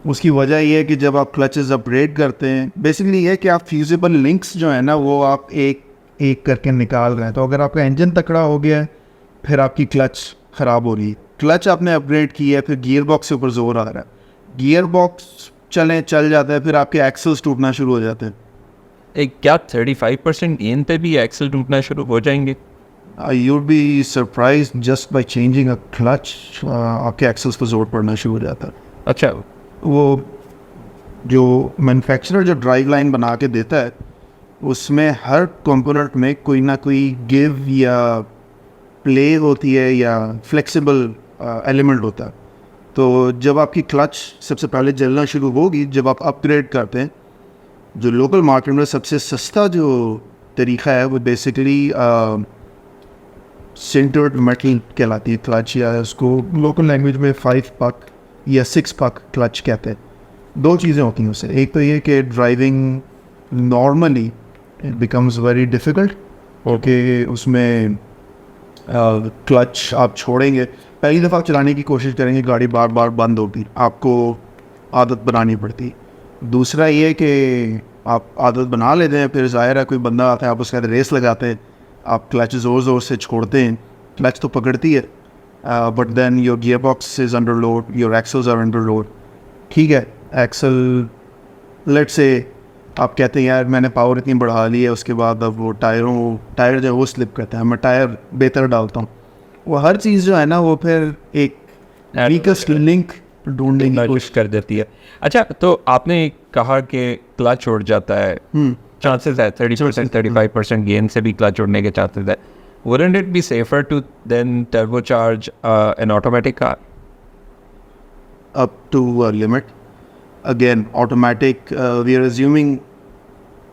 उसकी वजह ये है कि जब आप क्लचेस अपग्रेड करते हैं, बेसिकली ये है कि आप फ्यूजिबल लिंक्स जो है ना वो आप एक एक करके निकाल रहे हैं। तो अगर आपका इंजन तकड़ा हो गया है, फिर आपकी क्लच ख़राब हो रही है, क्लच आपने अपग्रेड की है, फिर गियर बॉक्स के ऊपर जोर आ रहा है, गियर बॉक्स चल जाता है, फिर आपके एक्सेल्स टूटना शुरू हो जाते हैं। एक क्या 35% गेन पे भी एक्सल टूटना शुरू हो जाएंगे? You would be surprise just by changing a clutch, आपके एक्सेल्स पर जोर पड़ना शुरू हो जाता है। अच्छा, वो जो मैन्युफैक्चरर जो ड्राइव लाइन बना के देता है उसमें हर कंपोनेंट में कोई ना कोई गिव या प्ले होती है या फ्लेक्सिबल एलिमेंट होता है। तो जब आपकी क्लच सबसे पहले जलना शुरू होगी, जब आप अपग्रेड करते हैं, जो लोकल मार्केट में सबसे सस्ता जो तरीक़ा है वो बेसिकली सिंटर्ड मेटल कहलाती है क्लच, या उसको लोकल लैंग्वेज में 5 पक या 6 पक क्लच कहते हैं। 2 चीज़ें होती हैं उससे, एक तो ये कि driving normally it becomes very difficult, क्योंकि उसमें क्लच आप छोड़ेंगे, पहली दफ़ा चलाने की कोशिश करेंगे, गाड़ी बार बार बंद होगी, आपको आदत बनानी पड़ती। दूसरा ये कि आप आदत बना लेते हैं, फिर ज़ाहिर है कोई बंदा आता है, आप उसके साथ रेस लगाते हैं, आप क्लच ज़ोर ज़ोर से छोड़ते हैं, क्लच तो पकड़ती है, but then your gear box is under load, your axles are under load. ठीक है, एक्सेल लेट से आप कहते हैं यार मैंने पावर इतनी बढ़ा ली है, उसके बाद अब वो टायर जो है वो स्लिप करता है, मैं टायर बेहतर डालता हूँ, वो हर चीज़ जो है ना वो फिर एक वीकेस्ट लिंक ढूंढने की कोशिश कर देती है। अच्छा, तो आपने कहा कि क्लच उड़ जाता है, चांसेस है 30% 35% गेन से भी क्लच उड़ने के चांसेस है। Wouldn't it be safer to then turbocharge an automatic car? Up to a limit. Again, automatic, we are assuming,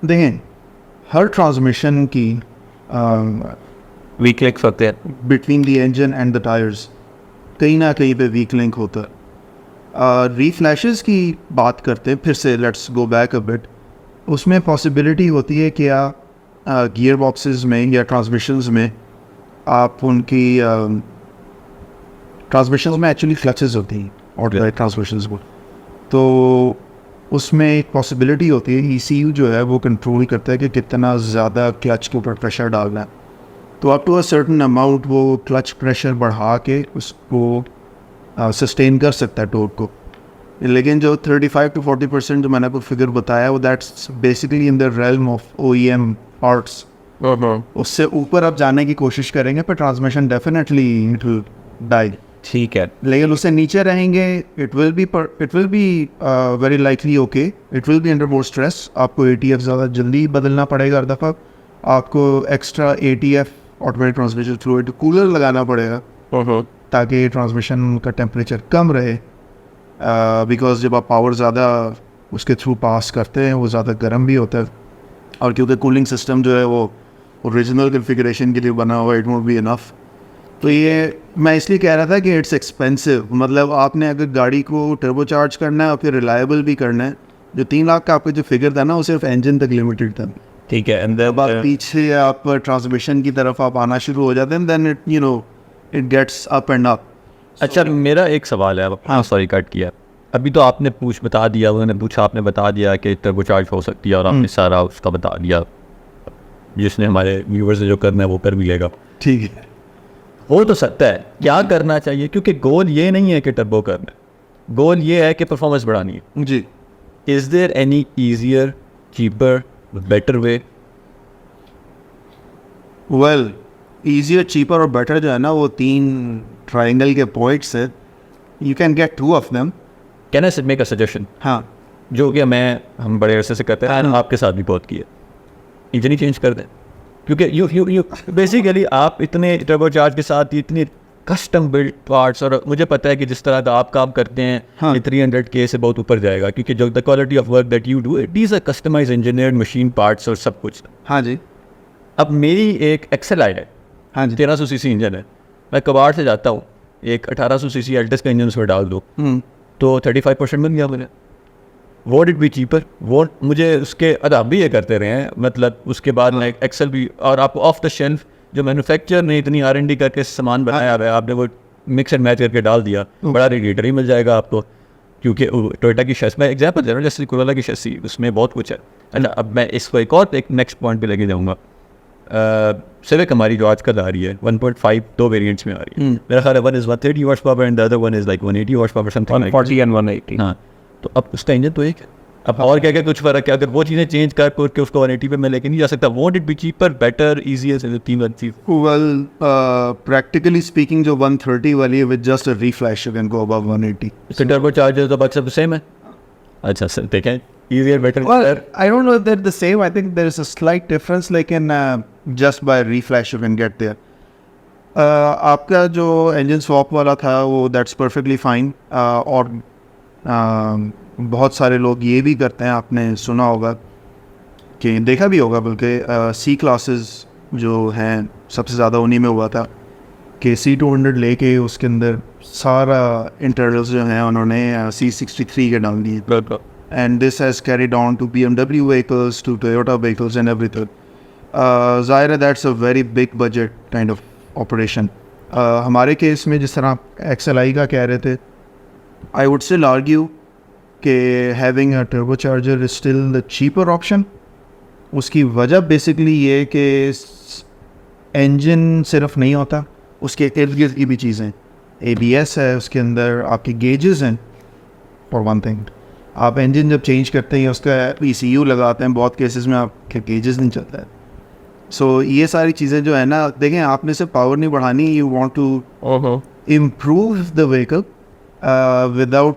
देखें, हर ट्रांसमिशन की वीक लिंक्स होते हैं between the engine and the tires, कहीं ना कहीं पे वीक लिंक होता है। रीफ्लैशेस की बात करते हैं, फिर से let's go back a bit, उसमें पॉसिबिलिटी होती है कि आप गियर बॉक्सेस में या ट्रांसमिशंस में आप उनकी ट्रांसमिशंस में एक्चुअली क्लचेस होती हैं और ट्रांसमिशंस को, तो उसमें एक पॉसिबिलिटी होती है ECU जो है वो कंट्रोल करता है कि कितना ज़्यादा क्लच के ऊपर प्रेशर डालना है। तो up to a certain amount वो क्लच प्रेशर बढ़ा के उसको सस्टेन कर सकता है टोक को। लेकिन जो 35 to 40% जो मैंने आपको फिगर बताया वो that's basically in the realm of OEM parts. उससे ऊपर आप जाने की कोशिश करेंगे पर transmission definitely it will die. ठीक है, लेकिन उससे नीचे रहेंगे it will be very likely okay, it will be under more stress. आपको ATF ज़्यादा जल्दी बदलना पड़ेगा हर दफ़ा, आपको extra ATF automatic transmission fluid cooler लगाना पड़ेगा ताकि ट्रांसमिशन का टेम्परेचर कम रहे, बिकॉज जब आप पावर ज़्यादा उसके थ्रू पास करते हैं वो ज़्यादा गर्म भी होता है, और क्योंकि कूलिंग सिस्टम जो है वो ओरिजिनल कन्फिगरेशन के लिए बना हुआ, इट वोंट बी इनफ। तो ये मैं इसलिए कह रहा था कि इट्स एक्सपेंसिव, मतलब आपने अगर गाड़ी को टर्बो चार्ज करना है और फिर रिलायबल भी करना है, जो 3 लाख का आपका जो फिगर था ना वो सिर्फ इंजन तक लिमिटेड था। ठीक है, एंड अब आप पीछे आप ट्रांसमिशन की तरफ आप आना शुरू हो जाते हैं, then it it gets up and up. अच्छा, मेरा एक सवाल है, हाँ सॉरी कट किया। अभी तो आपने बता दिया, उन्होंने पूछा, आपने बता दिया कि टर्बो चार्ज हो सकती है और आपने सारा उसका बता दिया, जिसने हमारे व्यूवर्स ने जो करना है वो कर भी लेगा। ठीक है, हो तो सकता है, क्या करना चाहिए, क्योंकि गोल ये नहीं है कि टर्बो करना है, गोल ये है कि परफॉर्मेंस बढ़ानी है जी। Is there any easier, cheaper, better way? Well, easier, cheaper और बेटर जो है ना वो 3 ट्राइंगल के पॉइंट्स है, you can get 2 of them. Can I make a suggestion? हाँ, जो कि हम बड़े अरसे से करते हैं, आपके साथ भी बहुत किया, इंजन ही चेंज कर दें, क्योंकि यू बेसिकली आप इतने टर्बो चार्ज के साथ इतने कस्टम बिल्ड पार्ट्स, और मुझे पता है कि जिस तरह का आप काम करते हैं हाँ। ये 300K से बहुत ऊपर जाएगा, क्योंकि जो the quality of work that you do it is a customise engineered machine parts और सब कुछ। हाँ जी, अब मेरी एक एक्सेल आई है, हाँ जी, 1300 सीसी इंजन है, मैं कबाड़ से जाता हूँ, एक 1800 सीसी एल्टस का इंजन उसमें डाल दो तो 35% बन गया मेरा। वॉट इट बी चीपर, वो मुझे उसके अब भी ये करते रहे हैं, मतलब उसके बाद मैं एक्सेल भी, और आप ऑफ द शेल्फ जो मैन्युफैक्चर ने इतनी R&D करके सामान बनाया हुआ है, आपने वो मिक्स एंड मैच करके डाल दिया, बड़ा रेडिएटर ही मिल जाएगा आपको, क्योंकि टोयोटा की शैसी, मैं एग्जाम्पल दे रहा हूँ, जैसे कोरोला की शैसी, उसमें बहुत कुछ है। एंड अब मैं इसको एक और एक नेक्स्ट पॉइंट पे लेके जाऊँगा। सिविक हमारी जो आजकल आ रही है 1.5 2 वेरिएंट्स में आ रही है, मेरा ख्याल है 1 is 130 horse power and the other one is like 180 horse power, something 140 and 180। हाँ, तो अब उसका इंजन तो एक है, अब और क्या क्या कुछ फर्क है, अगर वो चीज़ें चेंज करके उसको 180 पे मैं लेके नहीं जा सकता। Won't it be cheaper, better, easier से 3 चीज? वेल, प्रैक्टिकली स्पीकिंग जो 130 वाली है with just a reflash you can go above 180। इसका टर्बो चार्जर तो बाकी सब सेम है। अच्छा सर, देखें easier, better. Well, I don't know if they're the same. I think there is a slight difference, like in just by reflash you can get there. आपका जो engine swap वाला था वो that's perfectly fine. और बहुत सारे लोग ये भी करते हैं, आपने सुना होगा कि देखा भी होगा, बल्कि C classes जो हैं सबसे ज़्यादा उन्हीं में हुआ था कि C200 लेके उसके अंदर सारा इंटरनल्स जो हैं उन्होंने C63 के डाल दिए। And this has carried on to BMW vehicles, to Toyota vehicles and everything. ज़ाहिर है that's a very big budget kind of operation. हमारे केस में जिस तरह आप XLI का कह रहे थे, I would still argue कि having a turbocharger is still the cheaper option. उसकी वजह बेसिकली ये कि इंजन सिर्फ नहीं होता, उसके इर्द गिर्द की भी चीज़ें, ABS है, उसके अंदर आपके गेजेस हैं फॉर वन थिंग। आप इंजन जब चेंज करते हैं उसका ECU लगाते हैं, बहुत केसेस में आपके गेजेस नहीं चलता है। सो ये सारी चीज़ें जो है ना, देखें आपने सिर्फ पावर नहीं बढ़ानी, you want to improve the vehicle without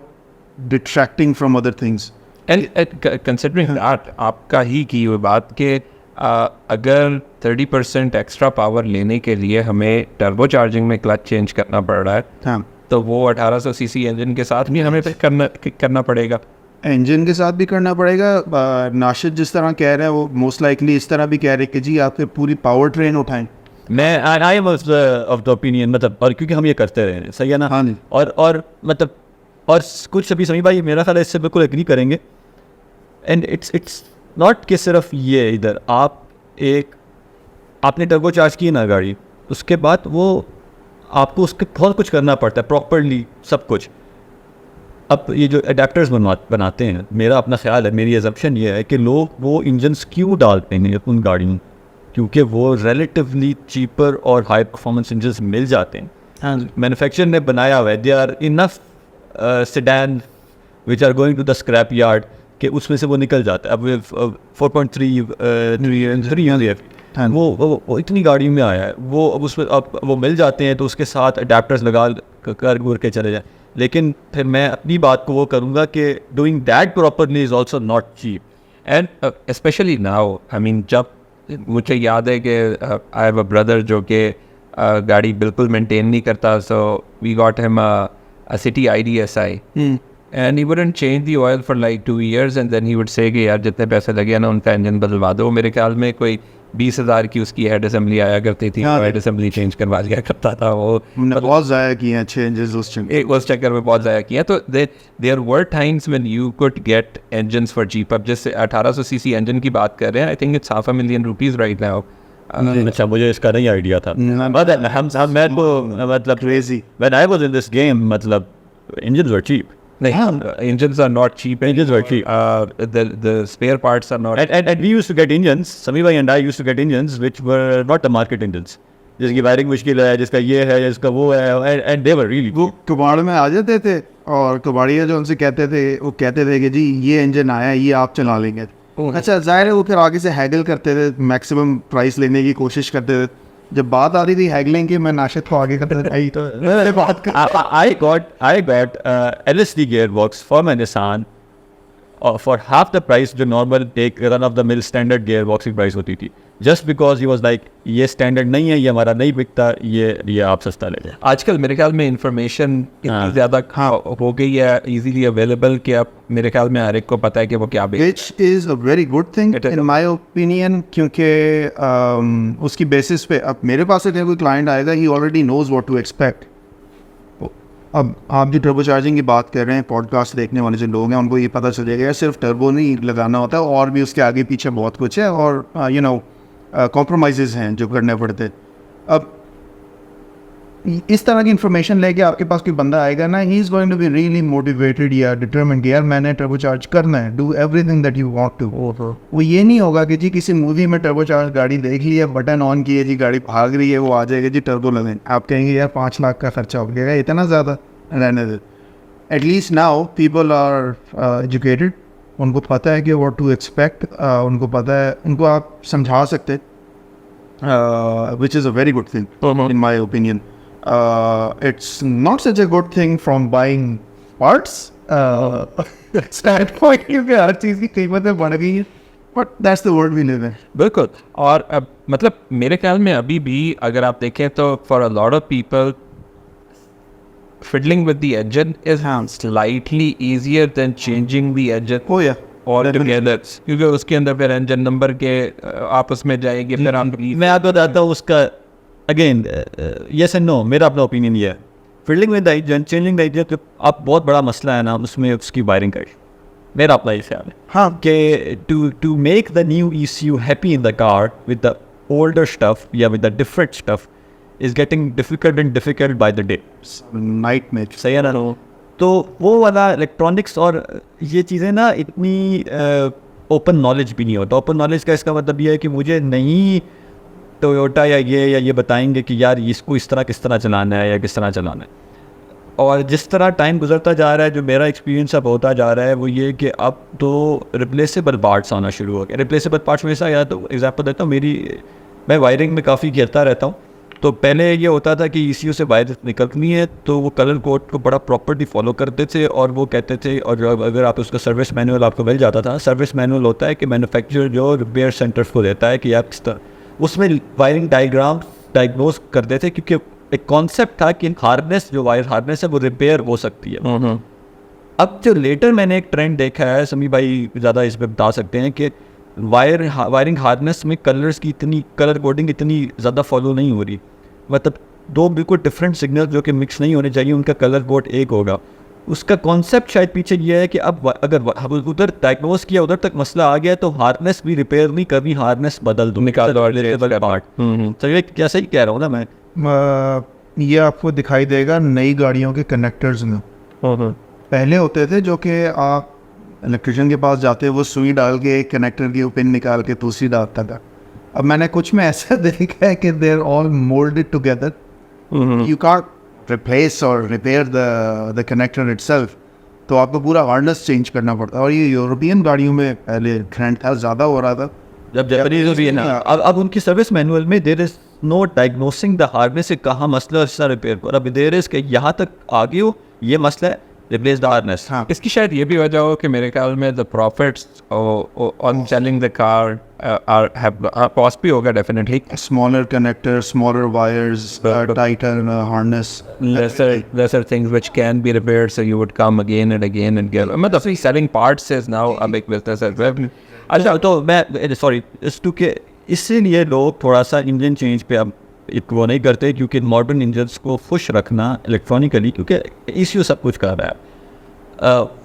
detracting from other things. And considering that, आपका ही की हुई बात कि अगर 30% एक्स्ट्रा पावर लेने के लिए हमें टर्बो चार्जिंग में क्लच चेंज करना पड़ रहा है, हाँ, तो वो 1800 सीसी इंजन के साथ भी हमें करना पड़ेगा। इंजन के साथ भी करना पड़ेगा। नाशिद जिस तरह कह रहे हैं वो मोस्ट लाइकली इस तरह भी कह रहे हैं कि जी आप पूरी पावर ट्रेन उठाएं। मैं I am of the opinion, मतलब, और क्योंकि हम ये करते रहे हैं, सही है ना? हाँ जी। और मतलब, और कुछ अभी समी भाई मेरा ख्याल है इससे बिल्कुल एग्री करेंगे। एंड इट्स नॉट कि सिर्फ ये, इधर आपने टर्बो चार्ज की ना गाड़ी, उसके बाद वो आपको उसके बहुत कुछ करना पड़ता है प्रॉपरली, सब कुछ। अब ये जो अडेप्टर्स बनाते हैं, मेरा अपना ख्याल है, मेरी एजम्पशन ये है कि लोग वो इंजन्स क्यों डालते हैं उन गाड़ियों क्योंकि वो रिलेटिवली चीपर और हाई परफॉर्मेंस इंजन्स मिल जाते हैं. मैन्युफैक्चर ने बनाया हुआ है, they are enough sedan which are going to the scrap yard कि उसमें से वो निकल जाता है. अब 4.3 वो इतनी गाड़ी में आया है, वो अब उसमें अब वो मिल जाते हैं तो उसके साथ अडेप्टर्स लगा कर घूर के चले जाएं. लेकिन फिर मैं अपनी बात को वो करूँगा कि doing that properly is also not cheap. And specially now, I mean, जब मुझे याद है कि आई हैव अ ब्रदर जो कि गाड़ी बिल्कुल मेंटेन नहीं करता, so we got him a city IDSI and he wouldn't change the oil for like 2 years and then he would say कि यार जितने पैसे लगे ना उनका इंजन बदलवा दो. मेरे ख्याल में कोई 20,000 की उसकी हेड असेंबली आया करती थी, हेड असेंबली चेंज करवा दिया करता था वो. हमने बहुत ज़ाया किए हैं चेंजेस उस चक्कर में बहुत ज़्यादा किया. तो there were times when you could get engines for cheap. अब जैसे 1800 cc इंजन की बात कर रहे हैं, आई थिंक इट्स $500,000 राइट नाउ. अच्छा, मुझे इसका नहीं आइडिया था. हम मैं को मतलब crazy. When I was in this game, मतलब engines were cheap. Engines are not cheap. Engines were cheap. The spare parts are not. And we used to get engines. Sami bhai and I used to get engines which were not the market engines. जिसकी wiring मुश्किल है, जिसका ये है, जिसका वो है, and they were really. वो कबाड़ में आ जाते थे और कबाड़िया जो उनसे कहते थे, वो कहते थे कि जी ये इंजन आया है, ये आप चला लेंगे. अच्छा, जाहिर है वो फिर आगे से हैगल करते थे, मैक्सिमम प्राइस लेने की कोशिश करते थे. जब बात आती थी हैगलिंग की, मैं नाशिद को आगे करता था. तो बात कर I got LSD gearbox for my Nissan for half the price जो normal एक run of the mill standard gearbox की price होती थी. Just because he was like ये standard नहीं है, ये हमारा नहीं बिकता, ये आप सस्ता ले जाए. आजकल मेरे ख्याल में इंफॉर्मेशन इतनी ज़्यादा हो गई है, इजीली अवेलेबल, कि अब मेरे ख्याल में हर एक को पता है कि वो क्या बेच. Which is a very good thing in my opinion, क्योंकि उसकी बेसिस पे अब मेरे पास अगर कोई क्लाइंट आएगा, he already knows what to expect. अब आप जो टर्बो चार्जिंग की बात कर रहे हैं, पॉडकास्ट देखने वाले जो लोग हैं उनको ये पता चलेगा यार सिर्फ टर्बो नहीं लगाना होता है, और भी उसके आगे पीछे बहुत कुछ है, और यू नो कॉम्प्रोमाइज़ हैं जो करने पड़ते हैं. अब इस तरह की इन्फॉर्मेशन लेके आपके पास कोई बंदा आएगा ना, he is going to be really motivated या डिटरमिन्ड कि यार मैंने टर्बो चार्ज करना है, do everything that you want to. वो ये नहीं होगा कि जी किसी मूवी में टर्बो चार्ज गाड़ी देख ली है, बटन ऑन किए, जी गाड़ी भाग रही है, वो आ जाएगा जी टर्बो लगें. आप कहेंगे यार 5 लाख का खर्चा हो गया, इतना ज़्यादा रहने दे. At least now people are educated, उनको पता है कि व्हाट टू एक्सपेक्ट, उनको पता है, उनको आप समझा सकते, which is a very good thing in my opinion. It's not such a good thing from buying parts standpoint, क्योंकि हर चीज़ की कीमतें बढ़ गई हैं, but that's the world we live in. बिल्कुल. और अब मतलब मेरे ख्याल में अभी भी अगर आप देखें तो for a lot of people fiddling with the engine is slightly easier than changing the engine Oh yeah. altogether, क्योंकि उसके अंदर फिर इंजन नंबर के आप उसमें जाएंगे, फिर आप मैं आपको बताता हूँ उसका अगेन येस एंड नो. मेरा अपना ओपिनियन ये है, fielding with the engine, changing the engine, अब बहुत बड़ा मसला है ना उसमें उसकी वायरिंग का. मेरा अपना ये ख्याल है हाँ कि to make the new ECU happy in the car with the older stuff या with the different stuff is getting difficult by the day. Night में सही है ना. तो वो वाला इलेक्ट्रॉनिक्स और ये चीज़ें ना इतनी ओपन नॉलेज भी नहीं होता. ओपन नॉलेज का इसका मतलब ये है कि मुझे नहीं टोयोटा या ये बताएंगे कि यार इसको इस तरह किस तरह चलाना है या किस तरह चलाना है. और जिस तरह टाइम गुजरता जा रहा है, जो मेरा एक्सपीरियंस अब होता जा रहा है वो ये कि अब तो रिप्लेसेबल पार्ट्स आना शुरू हो गए. रिप्लेसेबल पार्ट्स में ऐसा, या तो एग्जांपल देता हूँ, मैं वायरिंग में काफ़ी घेरता रहता हूँ. तो पहले ये होता था कि ECU से वायर निकलनी है तो वो कलर कोड को बड़ा प्रॉपर्ली फॉलो करते थे, और वो कहते थे, और अगर आप उसका सर्विस मैनुअल आपको मिल जाता था. सर्विस मैनुअल होता है कि मैन्युफैक्चरर जो रिपेयर सेंटर्स को देता है कि आप किस तरह उसमें वायरिंग डायग्राम डायग्नोज करते थे, क्योंकि एक कॉन्सेप्ट था कि हार्नेस, जो वायर हार्नेस है वो रिपेयर हो सकती है. अब जो लेटर मैंने एक ट्रेंड देखा है, समी भाई ज़्यादा इस पर बता सकते हैं, कि वायरिंग हार्नेस में कलर्स की इतनी कलर कोडिंग इतनी ज़्यादा फॉलो नहीं हो रही. मतलब दो बिल्कुल डिफरेंट सिग्नल जो कि मिक्स नहीं होने चाहिए, उनका कलर कोड एक होगा. उसका कॉन्सेप्ट शायद पीछे ये है कि अब अगर उधर डायग्नोज किया, उधर तक मसला आ गया, तो हार्नेस भी रिपेयर नहीं करनी, हार्नेस बदल दो, निकाल दो पार्ट. तो ये क्या सही कह रहा हूँ ना मैं. ये आपको दिखाई देगा नई गाड़ियों के कनेक्टर्स में. पहले होते थे जो कि आप इलेक्ट्रिशियन के पास जाते, वो सुई डाल के एक कनेक्टर की पिन निकाल के दूसरी डालता था. अब मैंने कुछ में ऐसा देखा है कि they are all moulded together, you can't replace और रिपेयर द कनेक्टर इटसेल्फ, तो आपको पूरा हार्नेस चेंज करना पड़ता है। और ये यूरोपियन गाड़ियों में पहले ट्रेंड था, ज़्यादा हो रहा था। जब जापानीज भी है ना, अब उनकी सर्विस मैनुअल में there is no diagnosing the harness से कहाँ मसला है रिपेयर को, अब देर इज के यहाँ तक आ गए हो, ये मसला है, रिप्लेस द हार्नेस। हाँ, इसकी शायद ये भी वजह हो कि मेरे ख्याल में the profits on selling the car cost भी होगा definitely, smaller connector, smaller wires, tighter harness, lesser things which can be repaired, so you would come again and again and get. मतलब selling parts is now a big business as well. अच्छा, तो मैं sorry के इसीलिए लोग थोड़ा सा engine change पे अब वो नहीं करते, क्योंकि मॉडर्न इंजन्स को खुश रखना इलेक्ट्रॉनिकली, क्योंकि इश्यू सब कुछ कर रहा है,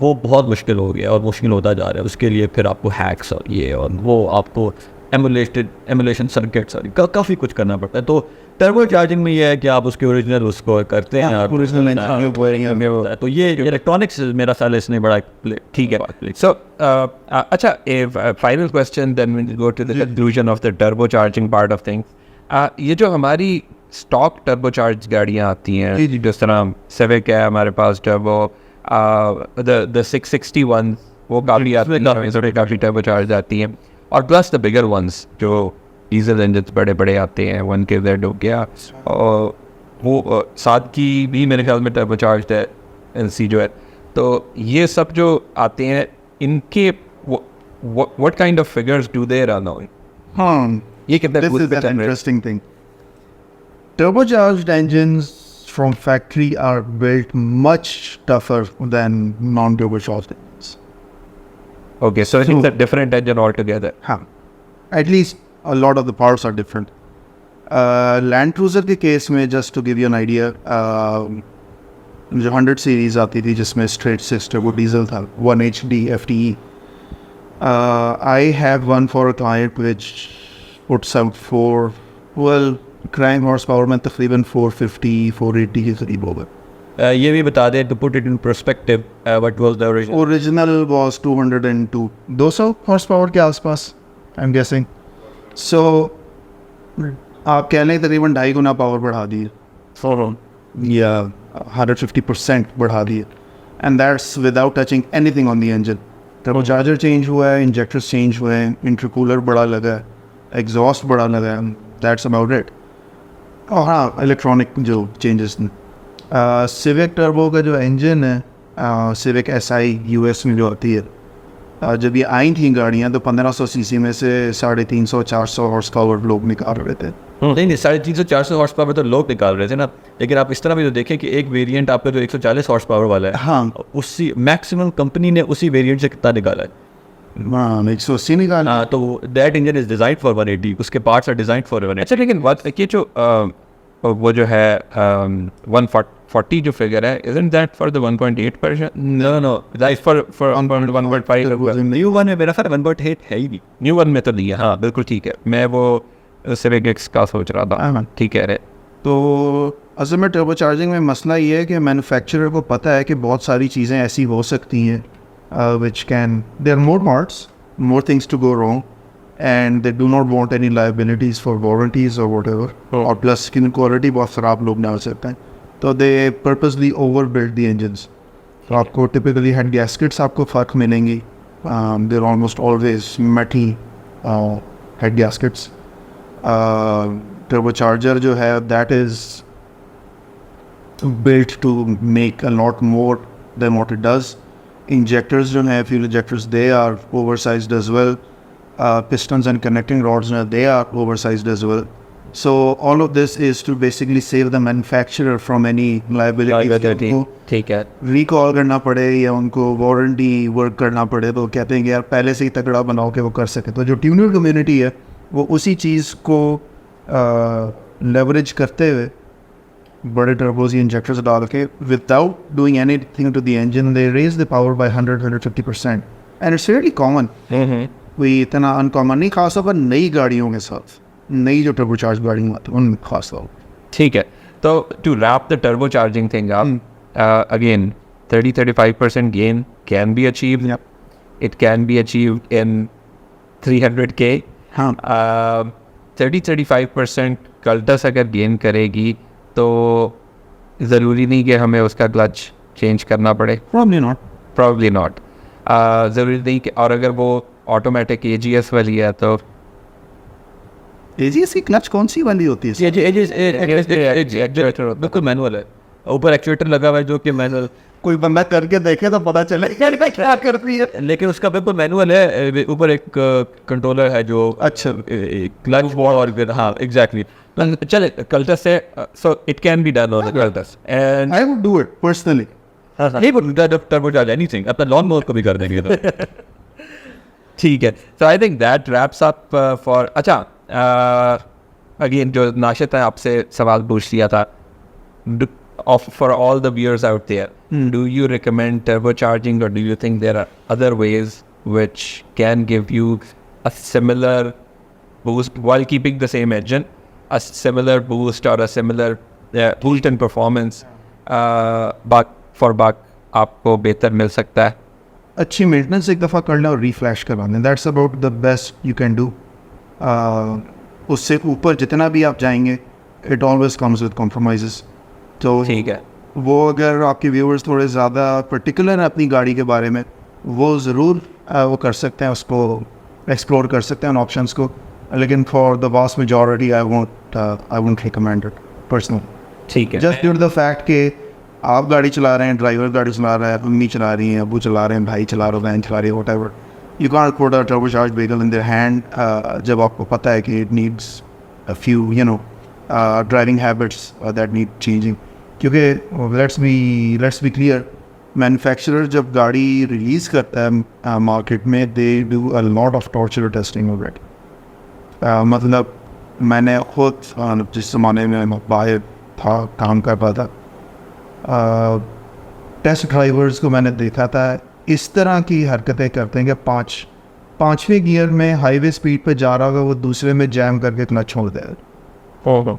वो बहुत मुश्किल हो गया और मुश्किल होता जा रहा है। उसके लिए फिर आपको हैक्स और ये और वो, आपको एमुलेशन सर्किट्स और काफ़ी कुछ करना पड़ता है। तो टर्बो चार्जिंग में ये है कि आप उसके ओरिजिनल उसको करते हैं, original तो ये इलेक्ट्रॉनिक्स मेरा ख्याल इसने बड़ा ठीक है। So, अच्छा, a final question, then we'll go to the conclusion of the turbocharging part of things. ये जो हमारी स्टॉक टर्बोचार्ज गाड़ियाँ आती हैं, जिस तरह सिविक है हमारे पास टर्बो, the 661 वो काफ़ी आती हैं, काफ़ी टर्बोचार्ज आती हैं, और प्लस द बिगर वंस जो डीजल इंजन बड़े बड़े आते हैं, 1KZ हो गया, और वो 7 की भी मेरे ख्याल में टर्बोचार्ज है NC जो है। तो ये सब जो आते हैं, इनके what kind of figures do they run on? ये कितने This is an interesting thing. Turbocharged engines from factory are built much tougher than non-turbocharged engines. Okay, so it's a different engine altogether. हाँ, at least a lot of the parts are different. Land Cruiser के case में, just to give you an idea, जो 100 series आती थी जिसमें straight six turbo diesel था, 1HD FTE. I have one for a client which puts out crime horsepower में तकरीबन 450, 480 के करीब होगा। ये भी बता दें, to put it in perspective, what was the original? Original was 202, 200 horsepower के आसपास, I'm guessing. So आप कह लें तकरीबन 2.5 गुना पावर बढ़ा दी या 150% बढ़ा दी, and that's without touching anything on the engine. Turbocharger change हुआ है, इंजेक्टर्स चेंज हुए हैं, इंटरकूलर बड़ा लगा है, एग्जॉस्ट बड़ा लगा है, दैट्स अबाउट इट। और हाँ, इलेक्ट्रॉनिक जो चेंजेस ने, सिविक टर्बो का जो इंजन है, सिविक SI US में जो आती है, जब ये आई थी गाड़ियाँ तो 1500 सीसी में से 350-400 हॉर्स पावर लोग निकाल रहे थे। नहीं, 350-400 हॉर्स पावर तो लोग निकाल रहे थे ना, लेकिन आप इस तरह भी तो देखें कि एक वेरिएंट आपका जो 140 हॉर्स पावर वाला है, हाँ, उसी मैक्सिमम कंपनी ने उसी वेरिएंट से कितना निकाला है? 180 निकाला। तो that engine is design for 180, उसके पार्ट्स आर डिजाइन फॉर 180। अच्छा, लेकिन बात ये जो वो जो है 140 जो फिगर है, isn't that for the 1.8 version? No, that's for 1.5। New one में मेरा ख्याल 1.8 है ही नहीं, न्यू वन में तो दिया, हाँ बिल्कुल ठीक है। मैं वो सिविक एक्स का सोच रहा था, ठीक है। तो असल में टर्बोचार्जिंग में मसला ये है कि मैन्युफैक्चरर को पता है कि बहुत सारी चीज़ें ऐसी हो सकती हैं which can, there are more parts, more things to go wrong, and they do not want any liabilities for warranties or whatever, और plus skin quality बहुत ख़राब लोग डाल सकते हैं, तो they purposely overbuild the engines। तो आपको typically head gaskets आपको फ़र्क मिलेंगी, they're almost always metal head gaskets। turbocharger जो है, that is built to make a lot more than what it does। Injectors जो हैं, fuel injectors, they are oversized as well। Pistons and connecting rods, they are oversized as well। So all of this is to basically save the manufacturer from any liability। ठीक है, recall करना पड़े या उनको warranty work करना पड़े, तो कहते हैं कि यार पहले से ही तगड़ा बनाओ कि वो कर सके। तो जो ट्यूनर कम्युनिटी है वो उसी चीज़ को लेवरेज करते हुए बड़े टर्बोज इंजेक्टर्स डाल के, without doing anything to the engine, they raise the power by 100-150%, and it's really common. कोई इतना अनकॉमन नहीं, खासतौर पर नई गाड़ियों के साथ, नई जो टर्बोचार्ज गाड़ियाँ आती हैं उन खास तौर पर। ठीक है, तो to wrap the turbocharging thing up, again 30-35% gain can be achieved। It can be achieved in 300K। 30-35% Cultus अगर गेन करेगी तो ज़रूरी नहीं कि हमें उसका क्लच चेंज करना पड़े. Probably not. ज़रूरी नहीं कि, और अगर वो ऑटोमेटिक AGS वाली है तो AGS की क्लच कौन सी वाली होती है? बिल्कुल मैनुअल है, ऊपर एक्चुएटर लगा हुआ है जो कि मैनुअल, कोई बंदा करके देखे तो पता चले क्या करती है. लेकिन उसका बिल्कुल मैनुअल है. ऊपर एक कंट्रोलर है जो अच्छा. क्लच और फिर हाँ एग्जैक्टली. चले कल्टस से, so it can be done on Cultus and I would do it personally. नहीं बट टर्बोचार्ज एनीथिंग अपना लॉन मोर को भी कर देंगे तो. ठीक है. So I think that wraps up for. अच्छा, अगेन जो नाशिद है आपसे सवाल पूछ लिया था, for all the viewers out there, do you recommend turbocharging, or do you think there are other ways which can give you a similar boost while keeping the same engine, a similar boost or a similar boost in performance, buck for buck आपको बेहतर मिल सकता है? अच्छी maintenance एक दफ़ा कर लें और रीफ्लैश करवा लें. That's about the best you can do. उससे ऊपर जितना भी आप जाएंगे, it always comes with compromises. तो ठीक है, वो अगर आपके व्यूअर्स थोड़े ज़्यादा पर्टिकुलर हैं अपनी गाड़ी के बारे में, वो ज़रूर वो कर सकते हैं, उसको एक्सप्लोर कर सकते हैं उन ऑप्शंस को. लेकिन for the vast majority I won't recommend it personally. ठीक है. Just due to the fact कि आप गाड़ी चला रहे हैं, ड्राइवर गाड़ी चला रहा है, अम्मी चला रही हैं, अबू चला रहे हैं, भाई चला रहे हैं, बहन चला रही है, whatever. You can't put a turbocharged vehicle in their hand जब आपको पता है कि it needs a few driving habits that need changing. क्योंकि लेट्स बी क्लियर, मैन्युफैक्चरर जब गाड़ी रिलीज़ करता है मार्केट में, they do a lot of torture testing already. मतलब मैंने खुद जिस ज़माने में बाहर था, काम कर रहा था, टेस्ट ड्राइवर्स को मैंने देखा था इस तरह की हरकतें करते हैं कि पाँचवें गियर में हाईवे स्पीड पे जा रहा होगा, वो दूसरे में जैम करके क्लच छोड़ देगा.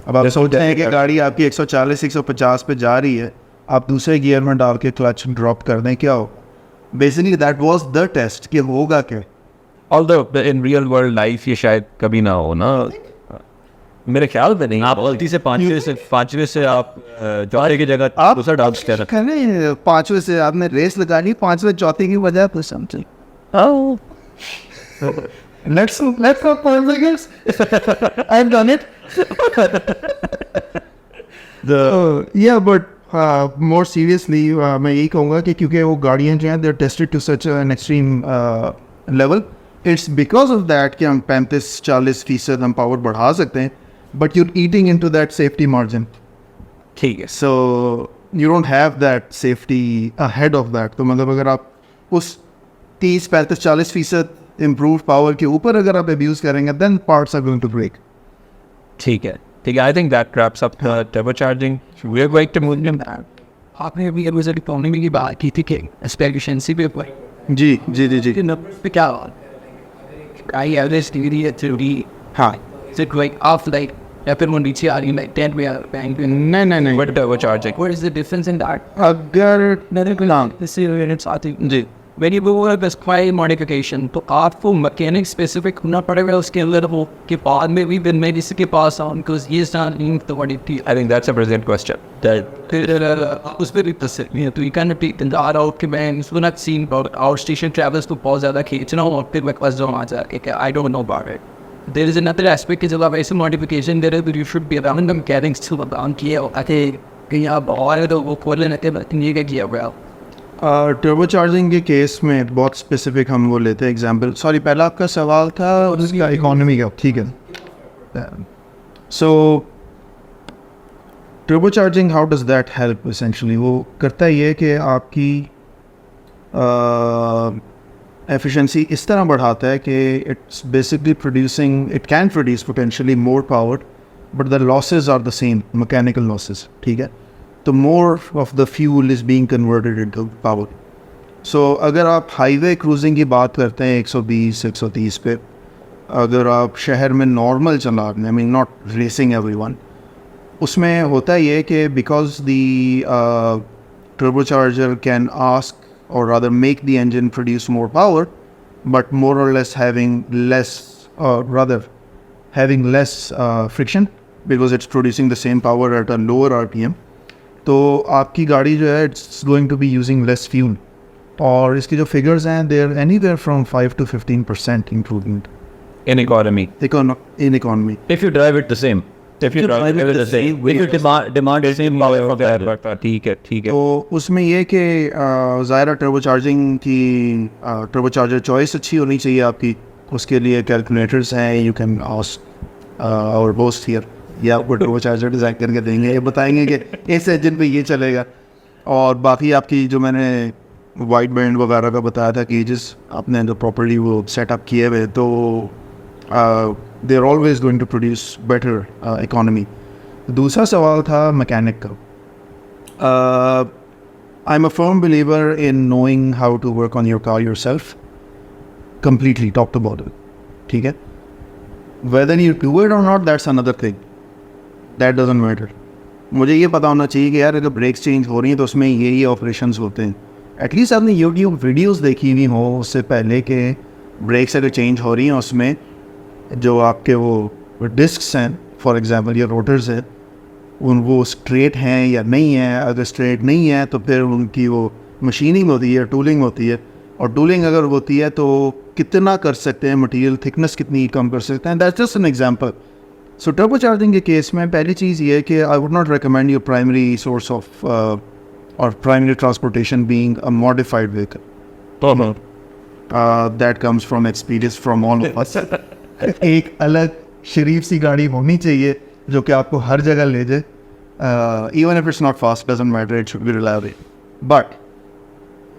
अब आप सोचते हैं कि गाड़ी आपकी 140-150 पे जा रही है, आप दूसरे गियर में डाल के क्लच ड्रॉप कर दें, क्या हो? Basically that was the test कि होगा क्या. Although in real world life ये शायद कभी ना हो ना, मेरे ख्याल में नहीं. आप गलती से पाँचवें से आप चौथे की जगह आप दूसरा डाल सकते हैं. कहने पाँचवें से आपने रेस लगानी, पाँचवें चौथे की वजह तो समझे. Let's not point fingers. I've done it. Yeah, but more seriously, मैं यही कहूँगा कि क्योंकि वो गाड़ियाँ जो हैं, they're tested to such an extreme level. It's because of that कि हम 35-40% हम पावर बढ़ा सकते हैं, but you're eating into that safety margin. ठीक है. So you don't have that safety ahead of that. तो मतलब अगर आप उस 30-35-40% improved power के ऊपर अगर आप abuse करेंगे, then parts are going to break. ठीक है. I think that wraps up the turbocharging. We're going to move on. आपने अभी एडवाइजर इकोनॉमी की बात की थी कि एफिशिएंसी पे जी जी जी जी. नंबर्स पे क्या आई एवरेज डिग्री है 30. हाँ. Is it like of like या फिर वो नीचे आ रही लाइक 10 में बैंक नहीं. With turbocharging. What is the difference in that? अगर दिस यूनिट्स आती जी when you go with this quiet modification तो आपको मैकेनिक स्पेसिफिक होना पड़ेगा उसके अंदर वो के बाद में भी दिन में जिसके पास आउन बिकॉज ये is not link the what it. I think that's a brilliant question. उस पर भी तस्वीर तो you can take the R out के मैं इसको not seen about our station travels को बहुत ज़्यादा खींचना और फिर मेरे पास जो आ जाए I don't know about it. There is another aspect कि जब आप ऐसे मॉडिफिकेशन दे रहे हो you should be around the mechanics to abound किए आते कहीं आप और तो वो खोल लेने के ये क्या किया हुआ. टर्बोचार्जिंग के केस में बहुत स्पेसिफिक हम वो लेते हैं एग्जांपल. सॉरी, पहला आपका सवाल था उसका इकोनॉमी का. ठीक है. So turbocharging how does that help essentially? वो करता है ये कि आपकी एफिशिएंसी इस तरह बढ़ाता है कि it's basically producing, it can produce potentially more power but the losses are the same, mechanical losses. ठीक है. तो more of the fuel is being converted into power. So अगर आप हाईवे क्रूजिंग की बात करते हैं 120-130 पे, अगर आप शहर में नॉर्मल चला रहे हैं, I mean not racing everyone, उसमें होता ये कि because the turbocharger can ask और rather make the engine produce more power but more और less having less rather having less friction because it's producing the same power at a lower RPM. तो आपकी गाड़ी जो है it's going to be using less fuel. और इसके जो figures हैं they're anywhere from 5 to 15% improvement in economy. in economy. If you drive it the same. If you drive it the same. If you demand the same power from that. ठीक है तो उसमें ये कि ज़ाहिर टर्बो चार्जिंग की turbocharger choice अच्छी होनी चाहिए आपकी. उसके लिए कैलकुलेटर्स हैं. You can ask our boost here, ये आपको टर्बो चार्जर डिज़ाइन करके देंगे. ये बताएंगे कि इस इंजन पे ये चलेगा. और बाकी आपकी जो मैंने वाइट बैंड वगैरह का बताया था केजेस आपने जो प्रॉपर्ली वो सेटअप किए हुए, तो they are always going to produce better economy. दूसरा सवाल था मैकेनिक का. I am a firm believer in knowing how to work on your car yourself completely top to bottom. ठीक है, whether you do it or not that's another thing, that doesn't matter. मुझे ये पता होना चाहिए कि यार अगर ब्रेक्स चेंज हो रही हैं तो उसमें ये ऑपरेशंस होते हैं. एटलीस्ट आपने यूट्यूब वीडियोस देखी हुई हो उससे पहले कि ब्रेक्स अगर चेंज हो रही हैं उसमें जो आपके वो डिस्क्स हैं फॉर एग्जांपल या रोटर्स हैं वो स्ट्रेट हैं या नहीं हैं. अगर स्ट्रेट नहीं है तो फिर उनकी वो मशीनिंग होती है, टूलिंग होती है. और टूलिंग अगर होती है तो कितना कर सकते हैं, मटेरियल थिकनेस कितनी कम कर सकते हैं. That's just an example. So turbo charging के केस में पहली चीज़ ये है कि I would not recommend your primary source of और primary transportation being a modified vehicle. That comes from experience from all of us. एक अलग शरीफ सी गाड़ी होनी चाहिए जो कि आपको हर जगह ले जाए. Even if it's not fast doesn't matter, it should be reliable. But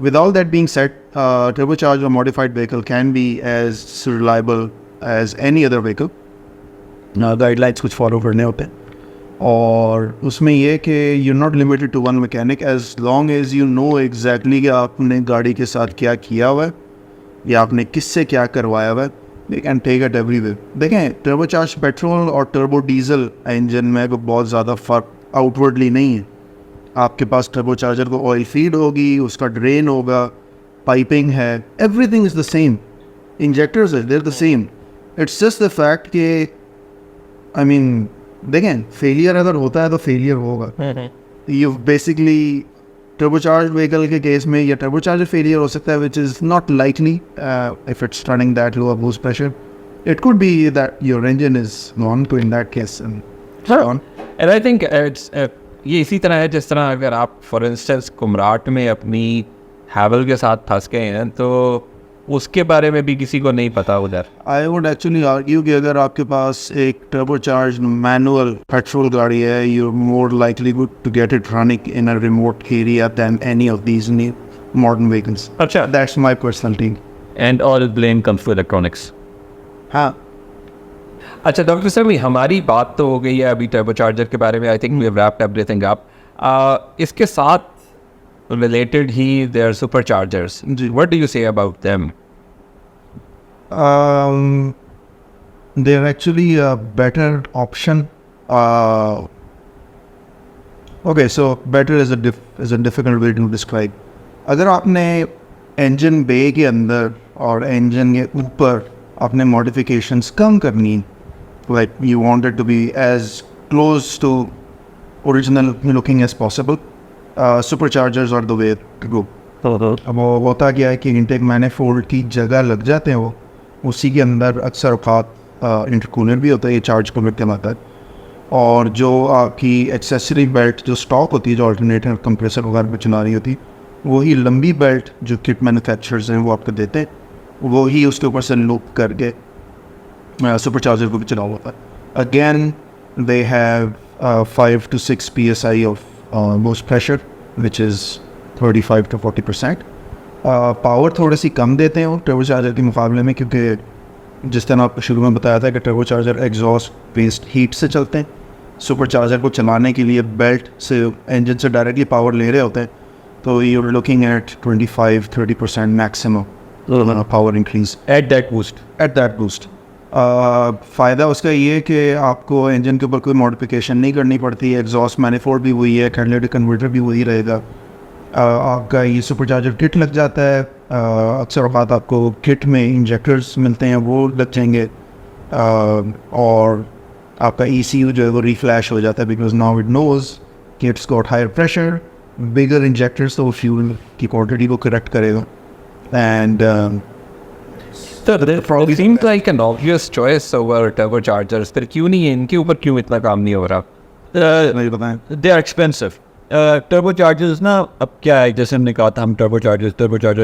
with all that being said, turbocharged or modified vehicle can be as reliable as any other vehicle. Guidelines कुछ फॉलो करने होते हैं और उसमें ये कि you're not limited to one mechanic as long as you know exactly कि आपने गाड़ी के साथ क्या किया हुआ है या आपने किससे क्या करवाया हुआ है. They can take it everywhere. देखें, turbocharged पेट्रोल और टर्बो डीजल इंजन में कोई बहुत ज़्यादा फ़र्क आउटवर्डली नहीं है. आपके पास टर्बो चार्जर को ऑयल फीड होगी, उसका ड्रेन होगा, पाइपिंग है, everything is the same. Injectors है, there the same. It's just the fact कि आई मीन देखें, फेलियर अगर होता है तो फेलियर होगा. यू बेसिकली टर्बोचार्ज व्हीकल के केस में या टर्बोचार्जर फेलियर हो सकता है which is not likely if it's running that low boost pressure. It could be that your engine is non to in that case. And I think it's ये इसी तरह है जिस तरह अगर आप फॉर इंस्टेंस कुमराट में अपनी हैवल के साथ फंस गए हैं तो उसके बारे में भी किसी को नहीं पता उधर. आई वुड एक्चुअली आर्ग्यू कि अगर आपके पास एक टर्बोचार्ज मैनुअल पेट्रोल गाड़ी है, you are more likely to get it running in a remote area than any of these modern vehicles. अच्छा, that's my personal thing. And all blame comes to electronics. हाँ, अच्छा doctor साहब, हमारी बात तो हो गई है अभी टर्बो चार्जर के बारे में. I think we have wrapped everything up. इसके साथ रिलेटेड ही there superchargers. What do you say about them? they are actually a better option. Okay, so better is a difficult way to describe. अगर आपने engine बे के अंदर और engine के ऊपर अपने मॉडिफिकेशंस कम करनी, like you want it to be as close to original looking as possible, superchargers are the way to go. अब वो होता क्या है कि इंटेक मैनिफोल्ड की जगह लग जाते हैं, वो उसी के अंदर अक्सर औकात इंटरकूलर भी होता है, ये चार्ज कूलर कहलाता है. और जो आपकी एक्सेसरी बेल्ट जो स्टॉक होती है, जो अल्टरनेटर कंप्रेसर वगैरह पर चला रही होती है, वही लंबी बेल्ट जो किट मैन्युफैक्चरर्स हैं वो आपको देते हैं, वही उसके ऊपर से लूप करके supercharger को भी चला होता है. Again, they have 5 to 6 psi of boost pressure, which is 35 to 40%. Power थोड़ी सी कम देते हैं वो टर्बो चार्जर के मुकाबले में, क्योंकि जिस तरह आपको शुरू में बताया था कि turbocharger exhaust waste heat से चलते हैं. सुपर चार्जर को चलाने के लिए बेल्ट से इंजन से डायरेक्टली पावर ले रहे होते हैं, तो you are looking at 25-30% maximum power increase at that boost. फ़ायदा उसका ये है कि आपको इंजन के ऊपर कोई मॉडिफिकेशन नहीं करनी पड़ती है. एग्जॉस्ट मैनिफोल्ड भी वही है, कैटलिटिक कन्वर्टर भी वही रहेगा. आपका ये सुपरचार्जर किट लग जाता है. अक्सर औक़ात आपको किट में इंजेक्टर्स मिलते हैं, वो लग जाएंगे. और आपका ECU जो है वो रीफ्लैश हो जाता है बिकॉज नाउ इट नोज कि it's got higher pressure, bigger injectors, तो फ्यूल की क्वांटिटी को करेक्ट करेगा. And It seems like an obvious choice over turbochargers. फिर क्यों नहीं है इनके ऊपर, क्यों इतना काम नहीं हो रहा? नहीं बताएं. They are expensive. Turbochargers ना, अब क्या है, जैसे हमने कहा था, हम टर्बो चार्जर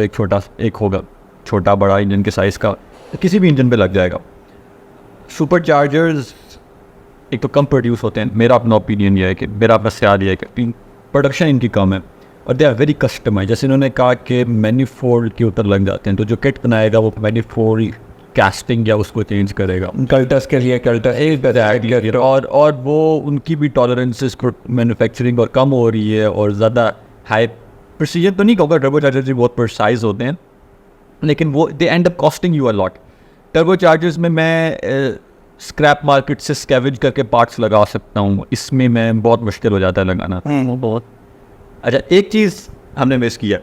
एक होगा छोटा बड़ा इंजन के साइज़ का, किसी भी इंजन पे लग जाएगा. सुपर चार्जर्स एक तो कम प्रोड्यूस होते हैं. मेरा अपना ओपिनियन ये है कि मेरा अपना ख्याल ये है कि प्रोडक्शन इनकी कम है और दे आर वेरी कस्टमाइज. जैसे इन्होंने कहा कि मैनीफोल्ड के ऊपर लग जाते हैं, तो जो किट बनाएगा वो मैनीफोल्ड कास्टिंग या उसको चेंज करेगा. कल्टस के लिए कल्टर और वो उनकी भी टॉलरेंसेस मैन्युफैक्चरिंग और कम हो रही है और ज़्यादा हाई प्रोसीजर तो नहीं कहूँगा. टर्बो चार्जर्स भी बहुत प्रिसाइज होते हैं, लेकिन वो they end up costing you a lot. Turbo chargers में मैं स्क्रैप मार्केट से स्कैवेज करके पार्ट्स लगा सकता हूँ, इसमें मैं बहुत मुश्किल हो जाता है लगाना. बहुत. अच्छा, एक चीज़ हमने मिस किया,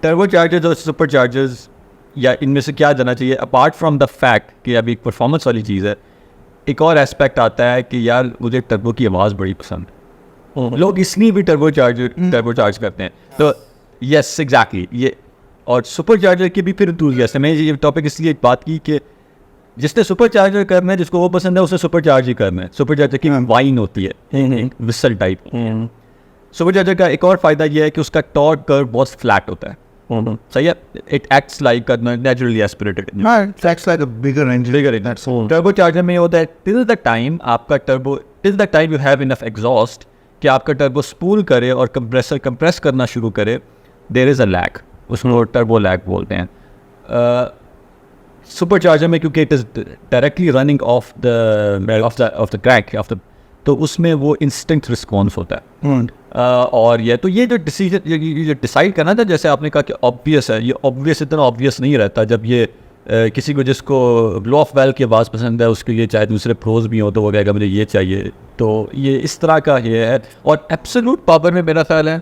टर्बो चार्जर्स और सुपर चार्जर्स, या इनमें से क्या जाना चाहिए अपार्ट फ्रॉम द फैक्ट कि अभी एक परफॉर्मेंस वाली चीज़ है, एक और एस्पेक्ट आता है कि यार मुझे टर्बो की आवाज़ बड़ी पसंद है. लोग इसलिए भी टर्बो चार्ज करते हैं. तो यस एग्जैक्टली ये, और सुपर चार्जर की भी फिर एंथुसियास्ट है. मैंने ये टॉपिक इसलिए बात की कि जिसने सुपर चार्जर करना है, जिसको वो पसंद है, उसे सुपर चार्ज ही करना है. सुपर चार्जर की वाइन होती है विसल टाइप. सुपर चार्जर का एक और फ़ायदा ये है कि उसका टॉर्क कर्व बहुत फ्लैट होता है. सही है. It acts like naturally aspirated. It acts like a bigger engine. That's all. Turbo charger में ये होता है till the time you have enough exhaust कि आपका टर्बो स्पूल करे और कंप्रेसर कंप्रेस करना शुरू करे, देयर इज़ अ लैग, उसको टर्बो लैग बोलते हैं. सुपर चार्जर में क्योंकि it is directly running of the crank तो उसमें वो इंस्टेंट रिस्पॉन्स होता है. और ये जो डिसीजन ये डिसाइड करना था, जैसे आपने कहा कि ऑब्वियस है, ये ऑब्वियस इतना ऑब्वियस नहीं रहता. जब ये किसी को जिसको ब्लो ऑफ वेल की आवाज़ पसंद है, उसके लिए चाहे दूसरे प्रोज भी हो, तो वो कहेगा मुझे ये चाहिए. तो ये इस तरह का ये है. और एब्सोल्यूट पावर में मेरा ख्याल है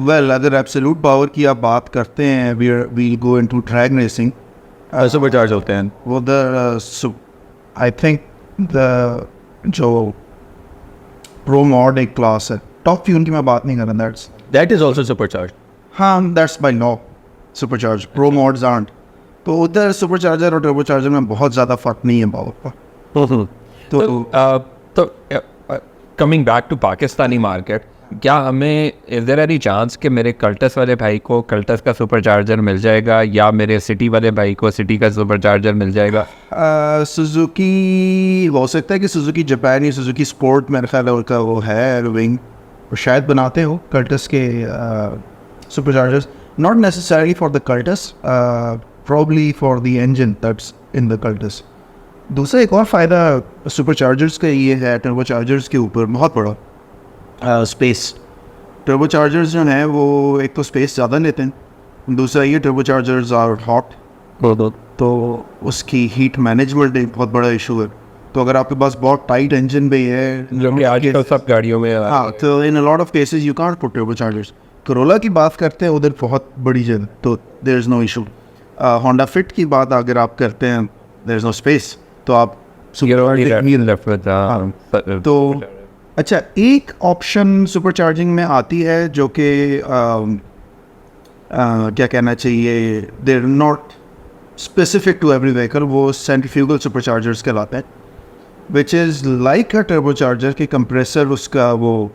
Well, अगर एब्सोल्यूट पावर की आप बात करते हैं, we'll go into drag racing. Super charge होते हैं वो आई थिंक द जो प्रो मॉड एक क्लास है, टॉप फ्यूल की मैं बात नहीं कर रहा. That is also super charge. हाँ, that's by law super charge. Pro mods art. तो उधर सुपर चार्जर और टर्बो चार्जर में बहुत ज़्यादा फ़र्क नहीं है पावर का. तो coming back to Pakistani market, क्या हमें इज देयर एनी चांस कि मेरे कल्टस वाले भाई को कल्टस का सुपर चार्जर मिल जाएगा, या मेरे सिटी वाले भाई को सिटी का सुपर चार्जर मिल जाएगा? सुजुकी हो सकता है कि सुजुकी जापान या सुजुकी स्पोर्ट मेरे ख्याल है उनका वो है विंग, और शायद बनाते हो कल्टस के super chargers. Not necessarily for the Cultus, probably for the engine that's in the Cultus. दूसरा एक और फ़ायदा सुपर चार्जर्स का ये है टर्बो चार्जर्स के ऊपर बहुत बड़ा, स्पेस. टर्बो चार्जर्स जो हैं वो एक तो स्पेस ज़्यादा लेते हैं, दूसरा ये टर्बो चार्जर्स आर हॉट, तो उसकी हीट मैनेजमेंट एक बहुत बड़ा इशू है. तो अगर आपके पास बहुत टाइट इंजन भी है, जो कि आजकल सब गाड़ियों में हाँ, तो in a lot of cases you can't put turbo chargers. Corolla की बात करते हैं, उधर बहुत बड़ी जगह, तो there is no issue. Honda Fit की बात अगर आप करते हैं, देयर इज़ नो स्पेस, तो आप तो अच्छा, एक ऑप्शन सुपर चार्जिंग में आती है जो कि क्या कहना चाहिए, they are not specific to every vehicle. वो सेंट्रीफ्यूगल सुपर चार्जर्स कहलाते हैं, which is like a turbocharger की कंप्रेसर, उसका वो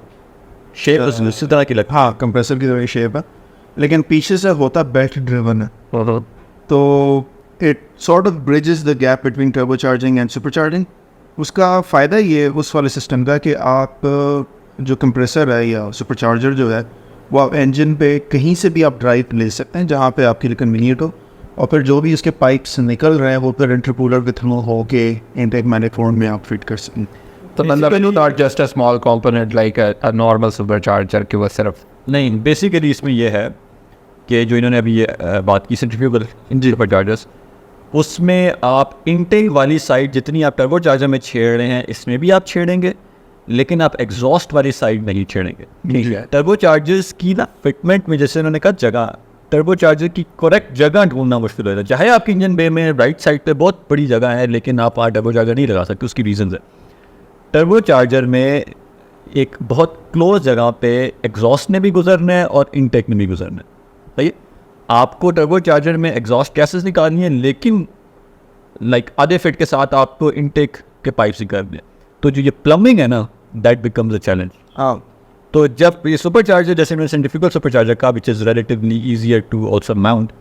शेप उसी तरह की लगती है. हाँ, कंप्रेसर की तरह शेप है, लेकिन पीछे से होता बेल्ट ड्रिवन है. तो it sort of bridges the gap between turbo charging and super charging. उसका फ़ायदा ये उस वाले सिस्टम का कि आप जो कंप्रेसर है या सुपर चार्जर जो है, वो आप इंजन पे कहीं से भी आप ड्राइव ले सकते हैं जहाँ पे आपके लिए कन्वीनियंट हो, और फिर जो भी उसके पाइप्स निकल रहे हैं वो फिर इंटरकूलर के थ्रू हो के इनटेक मैनिफोल्ड में आप फिट कर सकें. तो मतलब not just a small component like a normal super charger कि वो सिर्फ नहीं. बेसिकली इसमें यह है कि जो इन्होंने अभी ये बात की सेंट्रीफ्यूगल सुपर चार्जर्स, उसमें आप इनटेक वाली साइड जितनी आप टर्बो चार्जर में छेड़ रहे हैं, इसमें भी आप छेड़ेंगे, लेकिन आप एग्जॉस्ट वाली साइड नहीं छेड़ेंगे. ठीक है. टर्बो चार्जर्स की ना फिटमेंट में, जैसे उन्होंने कहा जगह, टर्बो चार्जर की करेक्ट जगह ढूंढना मुश्किल हो जाता है। चाहे आपके इंजन बे में राइट साइड पे बहुत बड़ी जगह है, लेकिन आप वहाँ टर्बो चार्जर नहीं लगा सकते। उसकी रीज़न है, टर्बो चार्जर में एक बहुत क्लोज जगह पे एग्जॉस्ट ने भी गुजरना है और इनटेक ने भी गुजरना है। सही है, आपको टर्बो चार्जर में एग्जॉस्ट गैसेस निकालनी है, लेकिन लाइक आधे फिट के साथ आपको इनटेक के पाइप्स निकालने हैं। तो जो ये प्लम्बिंग है ना, दैट बिकम्स अ चैलेंज। हाँ, तो जब ये सुपर चार्जर, जैसे मैंने सेंट्रीफ्यूगल सुपर चार्जर का, which is relatively easier to also mount,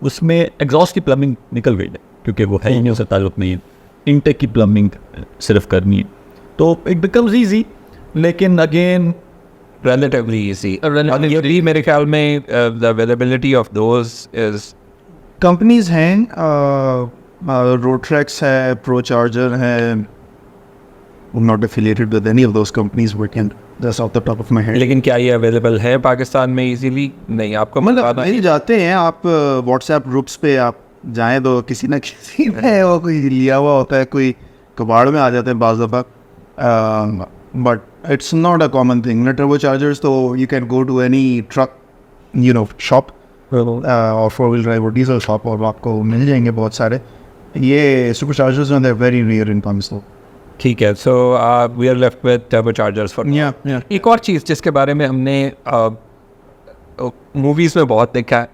उसमें एग्जॉस्ट की प्लम्बिंग निकल गई है, क्योंकि वो है ही नहीं, उससे ताल्लुक नहीं है। इनटेक की प्लम्बिंग सिर्फ करनी है, तो इट बिकम्स ईजी, लेकिन अगेन relatively easy. And ये भी मेरे ख्याल में the availability of those is companies हैं, रोट्रेक्स है, प्रो चार्जर है, not affiliated with any of those companies, working just of the top of my head. लेकिन क्या ये अवेलेबल है पाकिस्तान में इजीली? नहीं, आपको मतलब मिल जाते हैं। आप व्हाट्सएप ग्रुप्स पे आप जाएं तो किसी ना किसी में वो कोई लिया हुआ होता है, कोई कबाड़ में आ जाते हैं बाज़ दफ़ा, but it's not a common thing. Turbo chargers तो you can go to any truck shop और 4-wheel ड्राइव और डीजल शॉप, और आपको मिल जाएंगे बहुत सारे। ये सुपर चार्जर्स हैं, they are very rare in Pakistan. ठीक है। So we are left with turbochargers for. एक और चीज़ जिसके बारे में हमने मूवीज़ में बहुत देखा है,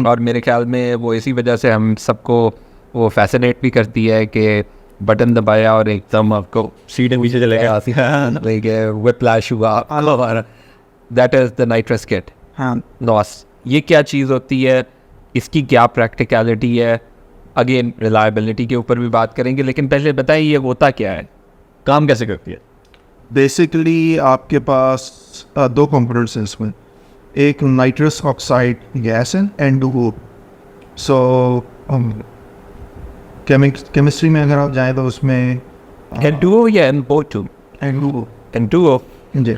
और मेरे ख्याल में वो इसी वजह से हम सबको वो फैसिनेट भी करती है कि बटन दबाया और एकदम आपको सीट पीछे चले गए, whiplash हुआ। That is the nitrous kit हाँ, लॉस। ये क्या चीज़ होती है, इसकी क्या प्रैक्टिकलिटी है? अगेन रिलायबिलिटी के ऊपर भी बात करेंगे, लेकिन पहले बताइए ये होता क्या है, काम कैसे करती है? बेसिकली आपके पास दो कंपोनेंट्स हैं इसमें। एक नाइट्रस ऑक्साइड गैस है, N2O। सो केमिस्ट्री में अगर आप जाएं तो उसमें N2O या N2O? N2O N2O। जी।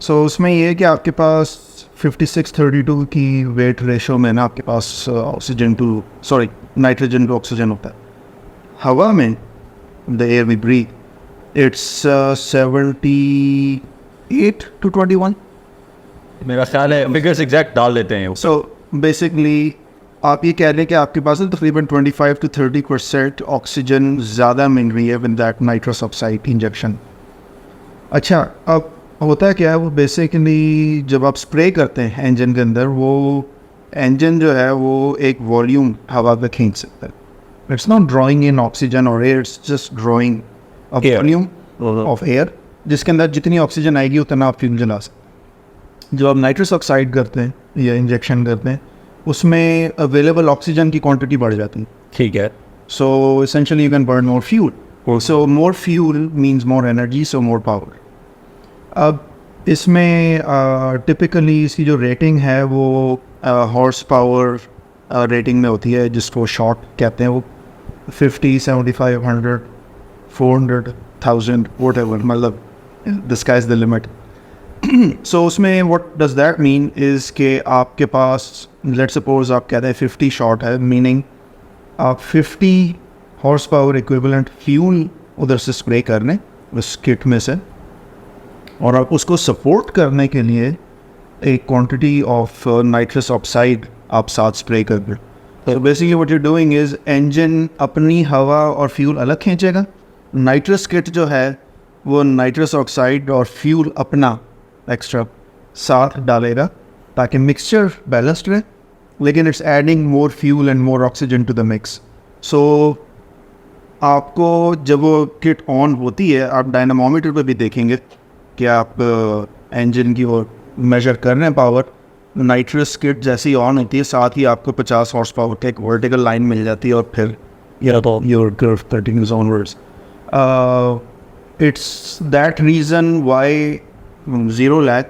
सो उसमें ये है कि आपके पास 56-32 की वेट रेशो में ना आपके पास नाइट्रोजन टू ऑक्सीजन होता है। हवा में the air we breathe it's 78-21। मेरा ख्याल है फिगर्स एग्जैक्ट डाल देते हैं। सो बेसिकली आप ये कह रहे हैं कि आपके पास तकरीबन 25-30% ऑक्सीजन ज़्यादा मिल रही है with that nitrous oxide injection. अच्छा, अब होता क्या है, वो बेसिकली जब आप स्प्रे करते हैं इंजन के अंदर, वो इंजन जो है वो एक वॉल्यूम हवा पे खींच सकता है। It's not drawing in oxygen और air, it's just drawing a volume of air, जिसके अंदर जितनी ऑक्सीजन आएगी उतना आप फ्यूल जला सकते। जब आप नाइट्रस ऑक्साइड करते हैं या इंजेक्शन करते हैं, उसमें अवेलेबल ऑक्सीजन की क्वांटिटी बढ़ जाती है। ठीक है। So essentially you can burn more fuel. So more fuel means more energy, so more power. अब इसमें टिपिकली इसकी जो रेटिंग है वो हॉर्स पावर रेटिंग में होती है, जिसको शॉर्ट कहते हैं। वो 50, 75, 100, 400, 1000 whatever, मतलब the sky is the limit. So उसमें what does that mean is कि आपके पास लेट्स सपोज आप कहते हैं 50 शॉर्ट है, मीनिंग आप 50 हॉर्स पावर इक्विवेलेंट फ्यूल उधर से स्प्रे करने उस किट में से, और आप उसको सपोर्ट करने के लिए एक क्वांटिटी ऑफ नाइट्रस ऑक्साइड आप साथ स्प्रे कर दें। तो basically what you doing is engine अपनी हवा और फ्यूल अलग खींचेगा, नाइट्रस किट जो है वो नाइट्रस ऑक्साइड और फ्यूल अपना एक्स्ट्रा साथ डालेगा ताकि मिक्सचर बैलेंस्ड रहे, लेकिन it's adding more fuel and more oxygen to the mix. So आपको जब वो किट ऑन होती है, आप डायनामोमीटर पे भी देखेंगे कि आप इंजन की वो मेजर कर रहे हैं पावर। नाइट्रस किट जैसे ही ऑन होती है, साथ ही आपको 50 हॉर्स पावर की एक वर्टिकल लाइन मिल जाती है, और फिर your curve continues onwards. It's that reason why 0 lag,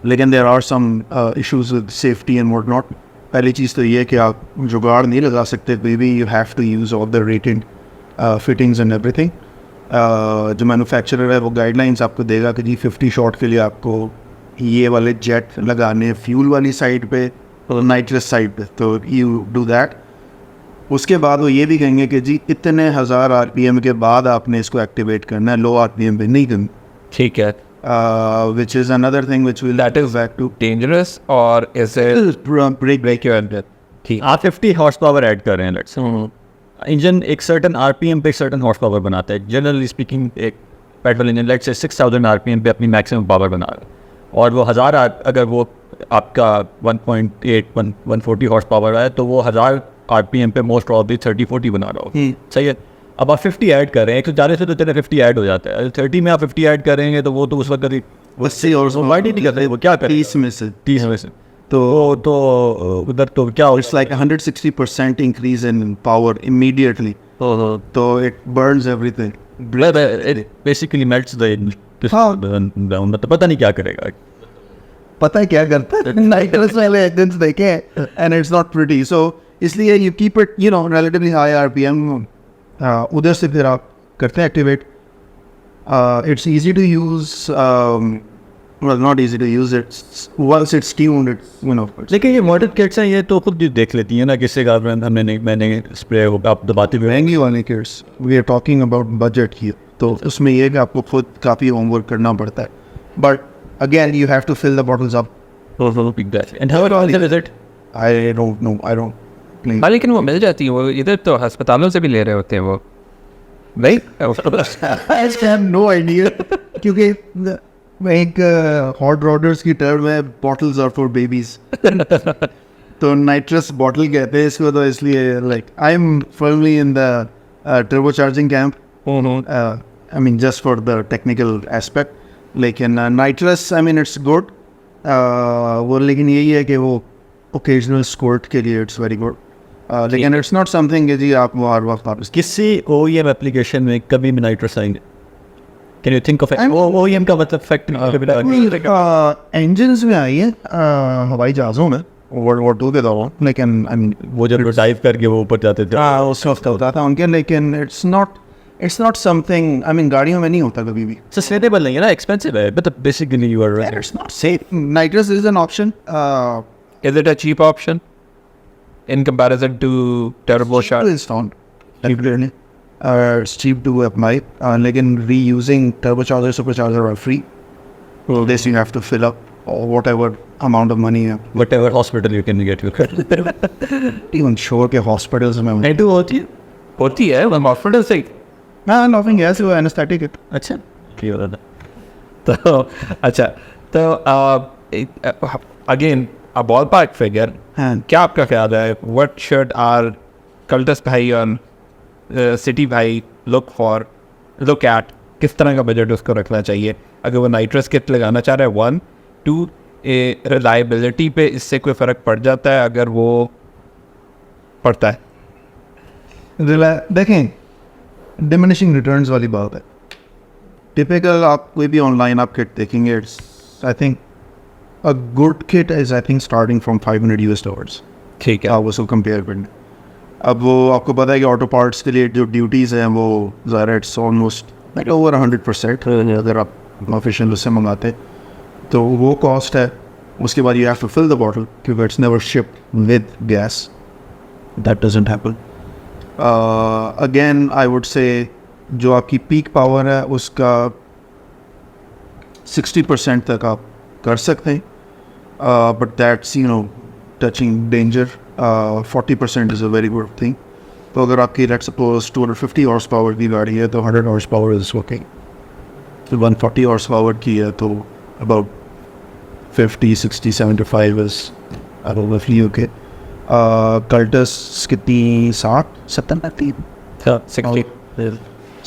लेकिन there are some issues with safety and what not. पहली चीज़ तो ये है कि आप जुगाड़ नहीं लगा सकते, baby you have to use all the rated fittings and everything. जो मैन्युफैक्चरर है वो गाइडलाइंस आपको देगा कि जी 50 शॉट के लिए आपको ये वाले जेट लगाने फ्यूल वाली साइड पे और नाइट्रस साइड पे, तो यू डू दैट। उसके बाद वो ये भी कहेंगे कि जी इतने 1000 RPM के बाद आपने इसको एक्टिवेट करना है, लो RPM पे नहीं करना। ठीक है। which is another thing which will That is back to dangerous or is it break your engine? ठीक आप 50 हॉर्स पावर ऐड कर रहे हैं लेट्स इंजन एक सर्टन आरपीएम पे सर्टन हॉर्स पावर बनाता है. जनरली स्पीकिंग एक petrol engine let's say 6000 RPM पे अपनी मैक्सिमम पावर बना रहा है और वो 1000 अगर वो आपका 1.8 140 हॉर्स पावर है तो वो 1000 आरपीएम पे मोस्ट प्रॉब्ली 30-40 बना रहा हो. सही है. अब आप 50 ऐड कर रहे हैं 140 से तो तेरे 50 ऐड हो जाता है. 30 में आप 50 ऐड करेंगे तो वो तो उस वक्त करीब 80 और वाइड ही नहीं कर रहे. वो क्या करें 30 में से 30 में से तो उधर तो क्या हो it's like 160% increase in power immediately. So it burns everything. Basically melts the हाँ. मतलब पता नहीं क्या करेगा. पता है क्या करता है नाइट्रस वाले engines देखे हैं and it's not pretty. So इसलिए you keep it relatively high RPM. उधर से फिर आप करते हैं activate. It's easy to use. Well, not easy to use. It's once it's tuned, it's लेकिन ये मॉडर्न किट्स हैं ये तो खुद भी देख लेती हैं ना किससे कारण मैंने स्प्रे आप दबाते हुए महंगी वाले kits. We are talking about budget here. तो उसमें ये कि आपको खुद काफ़ी होमवर्क करना पड़ता है. But again, you have to fill the bottles up. And how is it I don't know. I don't. Play. हाँ लेकिन वो मिल जाती है. वो इधर तो अस्पतालों से भी ले रहे होते हैं वो नहीं. I have no idea. क्योंकि एक हॉट रॉडर्स की टर्म है बॉटल्स आर फॉर बेबीज. तो नाइट्रस बॉटल कहते हैं इसको तो इसलिए like I am firmly in the turbo charging camp. I mean just for the technical aspect. लेकिन nitrous I mean it's good. वो लेकिन यही है कि वो ओकेजनल स्कोर्ट के लिए इट्स वेरी गुड. लेकिन इट्स नॉट समथिंग कि जी आप वो हर वक्त वापस किसी OEM एप्लीकेशन में कभी भी नाइट्रस आएंगे. Can you think of OEM का मतलब फैक्ट्री इंजन्स में आई है हवाई जहाज़ों में वर्ल्ड वॉर 2 के दौरान. लेकिन आई मीन वो जब डाइव करके वो ऊपर जाते थे उस वक्त होता था उनके. लेकिन it's not something I mean गाड़ियों में नहीं होता कभी भी. सस्टेनेबल नहीं है ना एक्सपेंसिव है but basically you are it's not safe. Nitrous is an option. Is it a cheap option in comparison to turbocharged? It's not clearly. It's cheap to apply. Lekin reusing turbocharger, supercharger are free. This you have to fill up or whatever amount of money. whatever hospital you can get you Even sure के hospitals में नहीं तो होती है वो hospital से. nothing else. वो anesthetic है. अच्छा ठीक है. तो अच्छा तो अगेन a ballpark figure. हाँ. क्या आपका ख्याल है what should our कल्टस भाई और सिटी भाई look at किस तरह का बजट उसको रखना चाहिए अगर वो नाइट्रस किट लगाना चाह रहा है. 1 2 रिलायबिलिटी पे इससे कोई फ़र्क पड़ जाता है अगर वो पड़ता है. देखें डिमिनिशिंग रिटर्न्स वाली बात है. टिपिकल आप कोई भी ऑनलाइन आप किट देखेंगे it's I think a good kit is I think starting from $500. ठीक है. आप उसको कंपेयर करना. अब वो आपको पता है कि ऑटो पार्ट्स के लिए जो ड्यूटीज़ हैं वो ज़रा इट्स ऑलमोस्ट लाइक ओवर 100% अगर आप ऑफिशियल उससे मंगाते तो वो कॉस्ट है. उसके बाद you have to fill the bottle क्योंकि it's never shipped with gas. That doesn't happen. Again I would say जो आपकी पीक पावर है उसका 60% तक आप कर सकते हैं. But that's touching danger. 40% is a very good thing. तो अगर आपकी let's suppose 250 horse power की गाड़ी है तो 100 horse power is working. तो 140 horse power की है तो about 50, 60, 75 is roughly okay. Cultus कितनी 60, 70?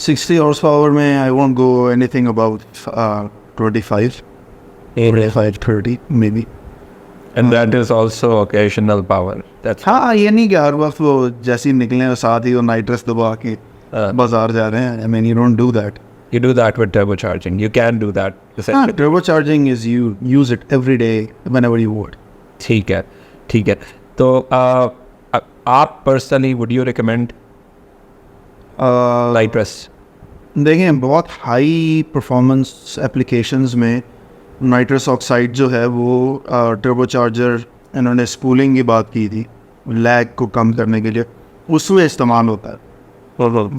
60 horse power में I won't go anything about 25. 30 maybe. And that is also occasional power. That's हाँ ये नहीं कि हर वक्त वो जैसे ही निकले और साथ ही वो नाइट्रस दबा के बाजार जा रहे हैं. I mean you don't do that. You do that with turbocharging. You can do that. Turbocharging is you use it every day whenever you want. ठीक है. तो आप personally would you recommend nitrous? देखें बहुत हाई परफॉर्मेंस एप्लीकेशंस में nitrous oxide जो है वो टर्बोचार्जर इन्होंने स्पूलिंग की बात की थी लैग को कम करने के लिए उसमें इस्तेमाल होता है.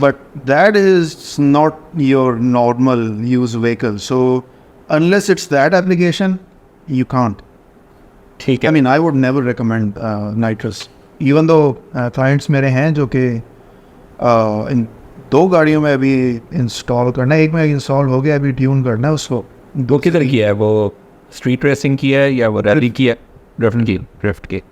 But that is not your normal use vehicle. So unless it's that application, you can't. ठीक I है. mean, I would never recommend nitrous, even though clients मेरे हैं जो कि इन 2 गाड़ियों में अभी इंस्टॉल करना है. एक में इंस्टॉल हो गया, अभी ट्यून करना है उसको. वो किधर किया है? वो स्ट्रीट रेसिंग की है या वो रैली की है? ड्रिफ्ट की.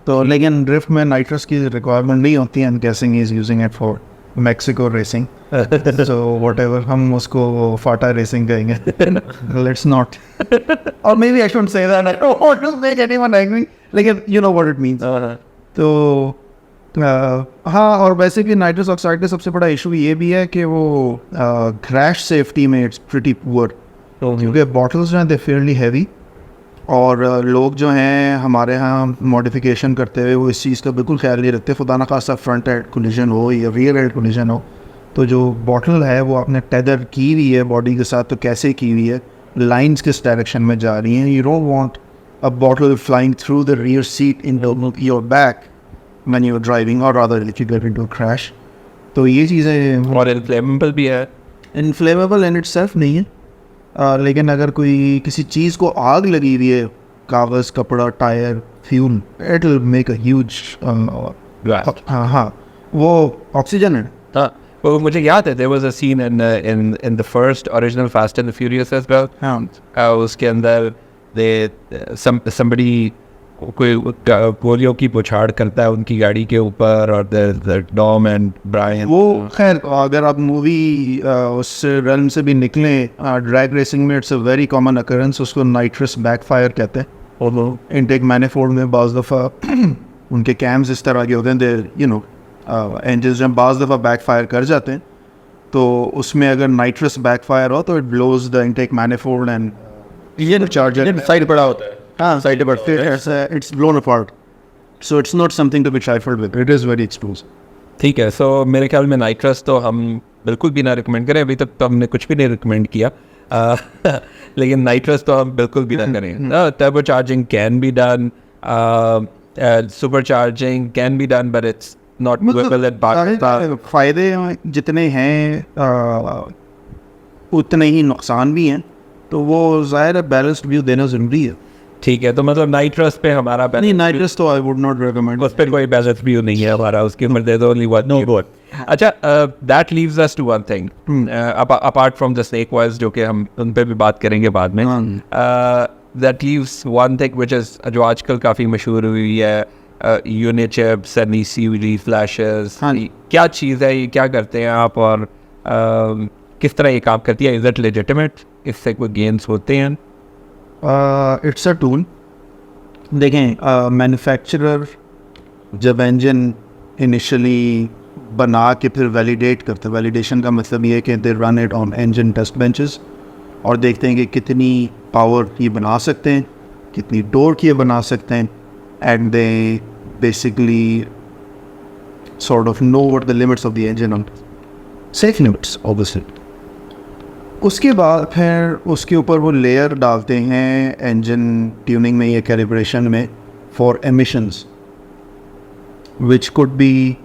तो लेकिन ड्रिफ्ट में नाइट्रस की रिक्वायरमेंट नहीं होती है. Guessing is using it for Mexico racing. So whatever, हम उसको फाटा रेसिंग कहेंगे. लेट्स नॉट, और maybe I should say that. I don't want to make anyone angry, लेकिन you know what it means. तो हाँ, और वैसे भी नाइट्रस ऑक्साइड का सबसे बड़ा इशू ये भी है कि वो क्रैश सेफ्टी में इट्स प्रीटी पुअर, क्योंकि बॉटल्स जो हैं दे फेयरली हैवी. और लोग जो हैं हमारे यहाँ मॉडिफिकेशन करते हुए वो इस चीज़ का बिल्कुल ख्याल नहीं रखते. खुदा न खासा फ्रंट हेड कोलिजन हो या रियर हेड कोलिजन हो, तो जो बॉटल है वो आपने टेदर की हुई है बॉडी के साथ, तो कैसे की हुई है, लाइंस किस डायरेक्शन में जा रही हैं. You don't want a bottle flying through the rear seat in your back when you are driving, और rather if you get into a crash. तो ये चीज़ें और इन्फ्लेमेबल भी है. इनफ्लेमेबल इन इटसेल्फ नहीं है, लेकिन अगर कोई किसी चीज़ को आग लगी हुई है, कागज़, कपड़ा, tyre, fuel, it will make a huge. हाँ, वो ऑक्सीजन है. हाँ, वो मुझे याद है. There was a scene in the first original Fast and the Furious as well. हाँ, उसके अंदर दे somebody कोई गोलियों की बौछार करता है उनकी गाड़ी के ऊपर, और द डॉम एंड ब्रायन. वो खैर अगर आप मूवी उस रन से भी निकलें, ड्रैग रेसिंग में it's a very common occurrence. उसको नाइट्रस बैकफायर कहते हैं. इनटेक मैनिफोल्ड में बाज़ दफ़ा उनके कैम्स इस तरह के होते हैं, दे यू नो इंजन जब बाज़ दफ़ा बैकफायर कर जाते हैं, तो उसमें अगर नाइट्रस बैकफायर हो तो it blows the intake manifold and ये चार्जर साइड पड़ा होता है. हाँ, साइड पर it's blown apart. So it's not something to be trifled with. It is very explosive. ठीक है. सो मेरे ख्याल में नाइट्रस तो हम बिल्कुल भी ना रिकमेंड करें. अभी तक तो हमने कुछ भी नहीं रिकमेंड किया. लेकिन नाइट्रस तो हम बिल्कुल भी ना करें. Turbocharging can be done, supercharging can be done, but it's not doable at Pakistan. फ़ायदे जितने हैं उतने ही नुकसान भी हैं, तो वो ज़ाहिर है बैलेंस्ड व्यू देना ज़रूरी है. ठीक है. तो मतलब नाइट्रस पे हमारा नहीं, नाइट्रस तो आई वुड नॉट रिकमेंड. उस पर कोई बैलेंस व्यू नहीं है हमारा. उसके ऊपर दे दो ओनली वन. No good. अच्छा, that leaves us to one thing apart from the snake oils, जो कि हम उन पे भी बात करेंगे बाद में. That leaves one thing which is जो आजकल काफ़ी मशहूर हुई है, यूनिचिप्स एंड ईसीडी फ्लैशेस. क्या चीज़ है ये? क्या करते हैं आप, और किस तरह ये काम करती है? Is it legitimate? इससे कोई गेन्स होते हैं? It's a tool. देखें, मैन्युफैक्चरर जब इंजन इनिशियली बना के फिर वैलिडेट करते हैं, वैलिडेशन का मतलब ये है कि they run it on engine test benches और देखते हैं कि कितनी पावर ये बना सकते हैं, कितनी टॉर्क ये बना सकते हैं, and they basically sort of know what the limits of the engine are. Safe limits, obviously. उसके बाद फिर उसके ऊपर वो लेयर डालते हैं इंजन ट्यूनिंग में या कैलिब्रेशन में for emissions which could be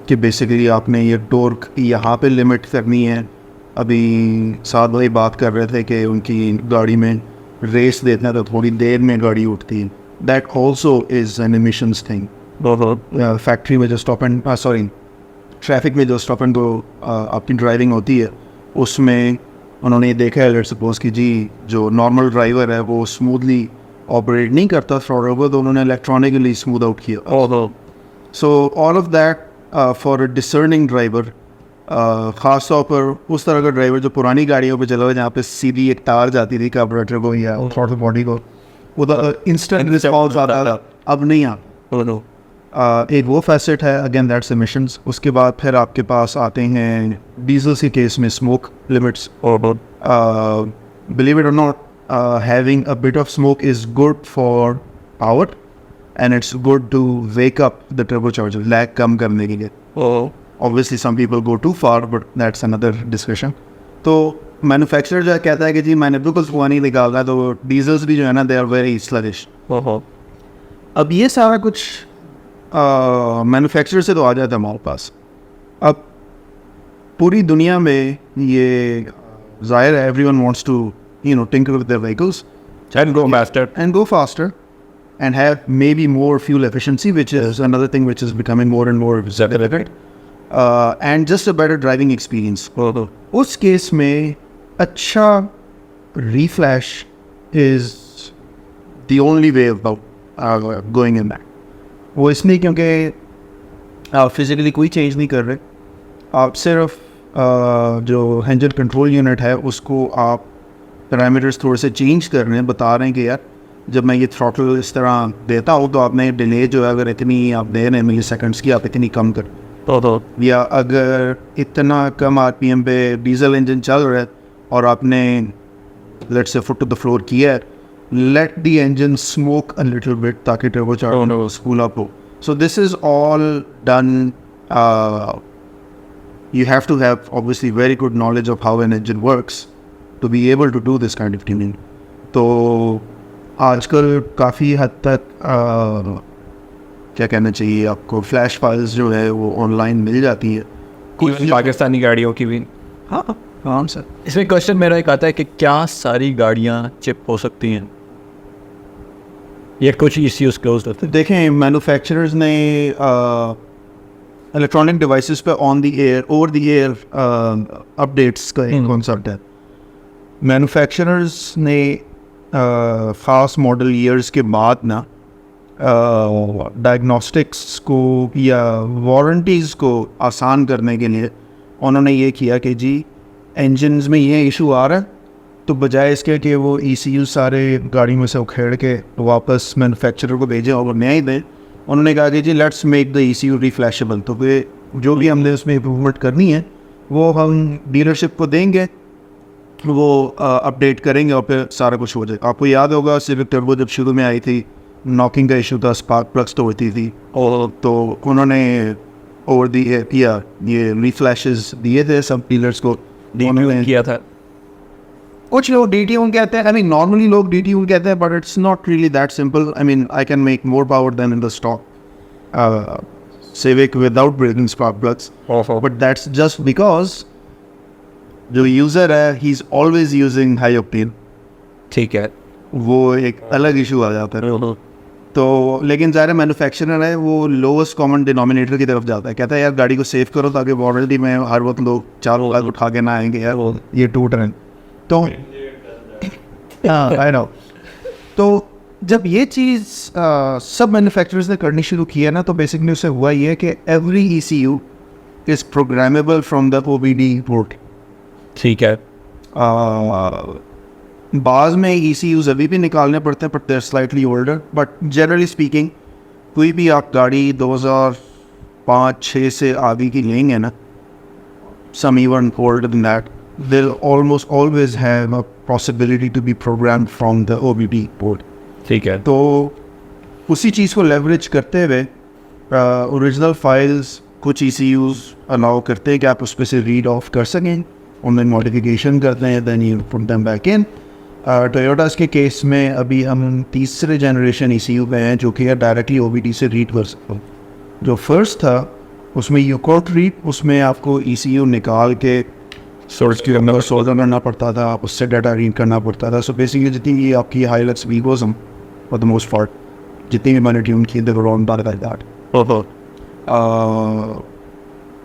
कि बेसिकली आपने ये टॉर्क यहाँ पे लिमिट करनी है. अभी साथ भाई बात कर रहे थे कि उनकी गाड़ी में रेस देते हैं तो थोड़ी देर में गाड़ी उठती है. That also is an emissions thing. Factory में जो स्टॉप एंड ट्रैफिक में जो स्टॉप एंड गो आपकी ड्राइविंग होती है उसमें उन्होंने ये देखा है, लेट्स सपोज कि जी जो नॉर्मल ड्राइवर है वो स्मूथली ऑपरेट नहीं करता थ्रॉटल, तो उन्होंने इलेक्ट्रॉनिकली स्मूथ आउट किया. So all of that for a discerning driver, ख़ास तौर पर उस तरह का ड्राइवर जो पुरानी गाड़ियों पे चला हुआ जहाँ पे सीधी एक तार जाती थी कार्बोरेटर को या थ्रॉटल बॉडी को, वो इंस्टेंट रिस्पॉन्स आता था, अब नहीं आता. एक वो फैसेट है, अगेन दैट्स एमिशंस. उसके बाद फिर आपके पास आते हैं डीजल के केस में स्मोक लिमिट्स. बिलीव इट और not, having a bit of smoke is good for power and it's good to wake up the turbocharger, lag कम करने के लिए. Obviously some people go too far but that's another discussion. तो manufacturer जो कहता है कि जी मैंने बिल्कुल धुआं नहीं निकाला, तो डीजल्स भी जो है ना दे आर वेरी स्लगिश. अब ये सारा कुछ मैन्युफैक्चरर से तो आ जाता है हमारे पास. अब पूरी दुनिया में ये ज़ाहिर है everyone wants to tinker with their vehicles and go faster. and go faster and have maybe more fuel efficiency, which is another thing which is becoming more and more relevant, and just a better driving experience. उस case में अच्छा reflash is the only way about going in that. वो इसलिए क्योंकि आप physically कोई change नहीं कर रहे, आप सिर्फ जो इंजन कंट्रोल यूनिट है उसको आप पैरामीटर्स थोड़े से चेंज कर रहे हैं, बता रहे हैं कि यार जब मैं ये थ्रॉटल इस तरह देता हूँ तो आपने डिले जो है अगर इतनी आप दे रहे हैं मिली सेकेंड्स की, आप इतनी कम कर, या अगर इतना कम RPM पे डीजल इंजन चल रहा है और आपने let's say foot to the floor किया है, let the engine smoke a little bit ताकि turbocharger spool up हो. So this is all done. You have to have obviously very good knowledge of how an engine works to be able to do this kind of tuning. तो आजकल काफ़ी हद तक क्या कहना चाहिए आपको, फ्लैश फाइल्स जो है वो ऑनलाइन मिल जाती है कुछ पाकिस्तानी गाड़ियों की भी. हाँ सर. इसमें क्वेश्चन मेरा एक आता है कि क्या सारी गाड़ियाँ चिप हो सकती हैं या कुछ इश्यूज क्लोज होते हैं? देखें, मैन्युफैक्चरर्स ने इलेक्ट्रॉनिक डिवाइसेस पे on the air over the air updates का एक कॉन्सेप्ट है. मैन्युफैक्चरर्स ने ख़ास मॉडल ईयर्स के बाद ना डायग्नोस्टिक्स को या वारंटीज़ को आसान करने के लिए उन्होंने ये किया कि जी इंजन्स में ये इशू आ रहा है, तो बजाय इसके कि वो ECU सारे गाड़ी में से उखेड़ के वापस मैन्युफैक्चरर को भेजें और नया ही दें, उन्होंने कहा कि जी लेट्स मेक द ECU रिफ्लैशेबल. तो फिर जो भी हमने उसमें इम्प्रूवमेंट करनी है वो हम डीलरशिप को देंगे, वो अपडेट करेंगे और फिर सारा कुछ हो जाए. आपको याद होगा सिविक टर्बो जब शुरू में आई थी, नॉकिंग का इशू था, स्पार्क प्लग्स तोड़ती थी, तो उन्होंने ओवर दी किया, ये रिफ्लैशेस दिए थे सब डीलर्स को. उन्होंने किया था. कुछ लोग DTune कहते हैं, I mean normally लोग DTune कहते हैं, but it's not really that simple. I mean I can make more power than in the stock Civic without breaking spark plugs. But that's just because जो user है he's always using high octane. ठीक है. वो एक अलग issue आ जाता है. तो लेकिन ज़ाहिर मैन्युफैक्चरर है वो लोवेस्ट कॉमन डिनोमिनेटर की तरफ जाता है, कहता है यार गाड़ी को सेव करो ताकि वारंटी में हर वक्त लोग चारों लाख उठा के ना आएंगे यार ये टूट रहे हैं. तो आई नो. तो जब ये चीज़ सब मैन्युफैक्चरर्स ने करनी शुरू की है ना, तो बेसिकली उससे हुआ ये कि every ECU is programmable from the OBD port. ठीक है. बाज़ में ECUs अभी भी निकालने पड़ते हैं, but there slightly older. But generally speaking कोई भी आप गाड़ी 2005-6 से आगे की लेंगे ना, some even older than that, they'll almost always have a possibility to be programmed from the OBD port. ठीक है. तो उसी चीज़ को लेवरेज करते हुए ओरिजिनल फाइल्स कुछ ECUs अलाउ करते हैं कि आप उस पर से रीड ऑफ कर सकें, उनमें मॉडिफिकेशन करते हैं, then you put them back in. Toyotas के केस में अभी हम तीसरे जनरेशन ECU पे हैं जो कि डायरेक्टली OBD से रीड कर सकते हैं. जो फर्स्ट था उसमें UCOT रीड, उसमें आपको ECU निकाल के सोर्स के अंदर सोल्डर करना पड़ता था, आप उससे डाटा रीड करना पड़ता था. सो बेसिकली जितनी भी आपकी हाईलाइट्स वीगोज हम फॉर द मोस्ट पार्ट जितनी भी मैंने ट्यून की दे वर ऑन बाय दैट.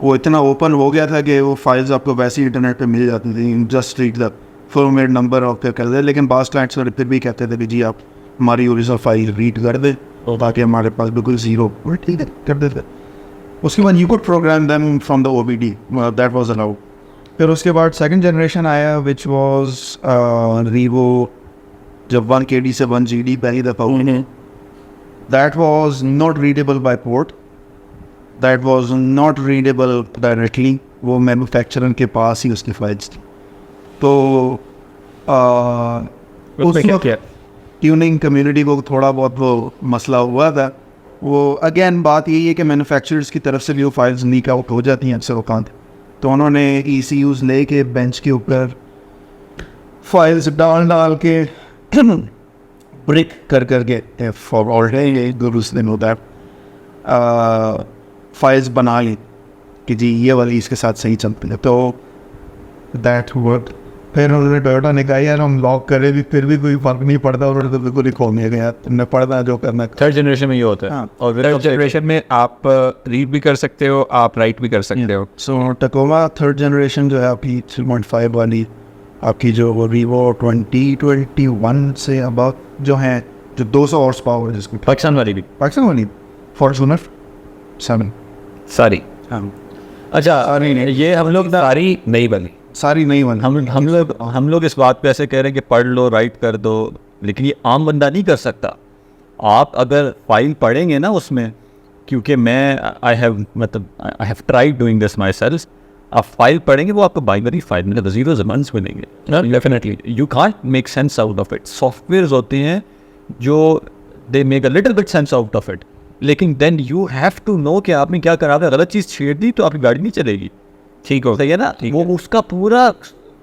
वो इतना ओपन हो गया था कि वो फाइल्स आपको वैसे ही इंटरनेट पे मिल जाती थी, just read the format number और फिर कर दे. लेकिन बास क्लाइंट्स फिर भी कहते थे कि जी आप हमारी ओरिजिनल फाइल रीड कर दे ताकि हमारे पास बिल्कुल ज़ीरो. ठीक है, कर देते. उसके बाद you could program them from the OBD, that was allowed. फिर उसके बाद सेकंड जनरेशन आया विच वाज रीवो, जब 1 KD से 1 GD पहली दफ़ा हुई. That was not readable by port, that was not readable directly, वो मैन्युफैक्चरर के पास ही उसकी फाइल्स थी. तो उस वक्त ट्यूनिंग कम्युनिटी को थोड़ा बहुत वो मसला हुआ था. वो अगेन बात यही है कि मैन्युफैक्चरर्स की तरफ से भी वो फाइल्स लीक आउट हो जाती हैं अक्सर औकात. तो उन्होंने ECUs ले के बेंच के ऊपर फाइल्स डाल के ब्रिक कर के फॉर ऑलरेडी गुरुस ने नो दैट फाइल्स बना ली. कि जी ये वाली इसके साथ सही चलती है, तो दैट वर्क। फिर उन्होंने टोयोटा ने कहा यार हम लॉक करें भी फिर भी कोई फ़र्क नहीं पड़ता, उन्होंने तो बिल्कुल ही खोलने गया, तुमने पढ़ना जो करना। थर्ड जनरेशन में ये होता है। हाँ। और थर्ड जनरेशन में आप रीड भी कर सकते हो, आप राइट भी कर सकते हो। सो टकोमा थर्ड जनरेशन जो है आपकी 3.5 वाली, आपकी जो वो वीवो 2021 से अब जो हैं जो 200 हॉर्स पावर है जिसकी पाकिस्तान वाली भी। पाकिस्तान वाली फॉर्च्यूनर 7। सारी हाँ अच्छा, सारी नहीं, ये हम लोग ना सारी नहीं बनी। सारी नहीं बनी। हम लोग इस बात पे ऐसे कह रहे हैं कि पढ़ लो, राइट कर दो, लेकिन ये आम बंदा नहीं कर सकता। आप अगर फाइल पढ़ेंगे ना उसमें, क्योंकि मैं I have tried doing this myself, आप फाइल पढ़ेंगे वो आपको बाइनरी फाइल मिलेगा, जीरोस एंड वंस मिलेंगे। Definitely you can't make sense out of it. Softwares होते हैं जो they make a little bit sense out of it, लेकिन then you have to know कि आपने क्या करा। आपने गलत चीज़ छेड़ दी तो आपकी गाड़ी नहीं चलेगी। ठीक हो सही है ना, वो उसका पूरा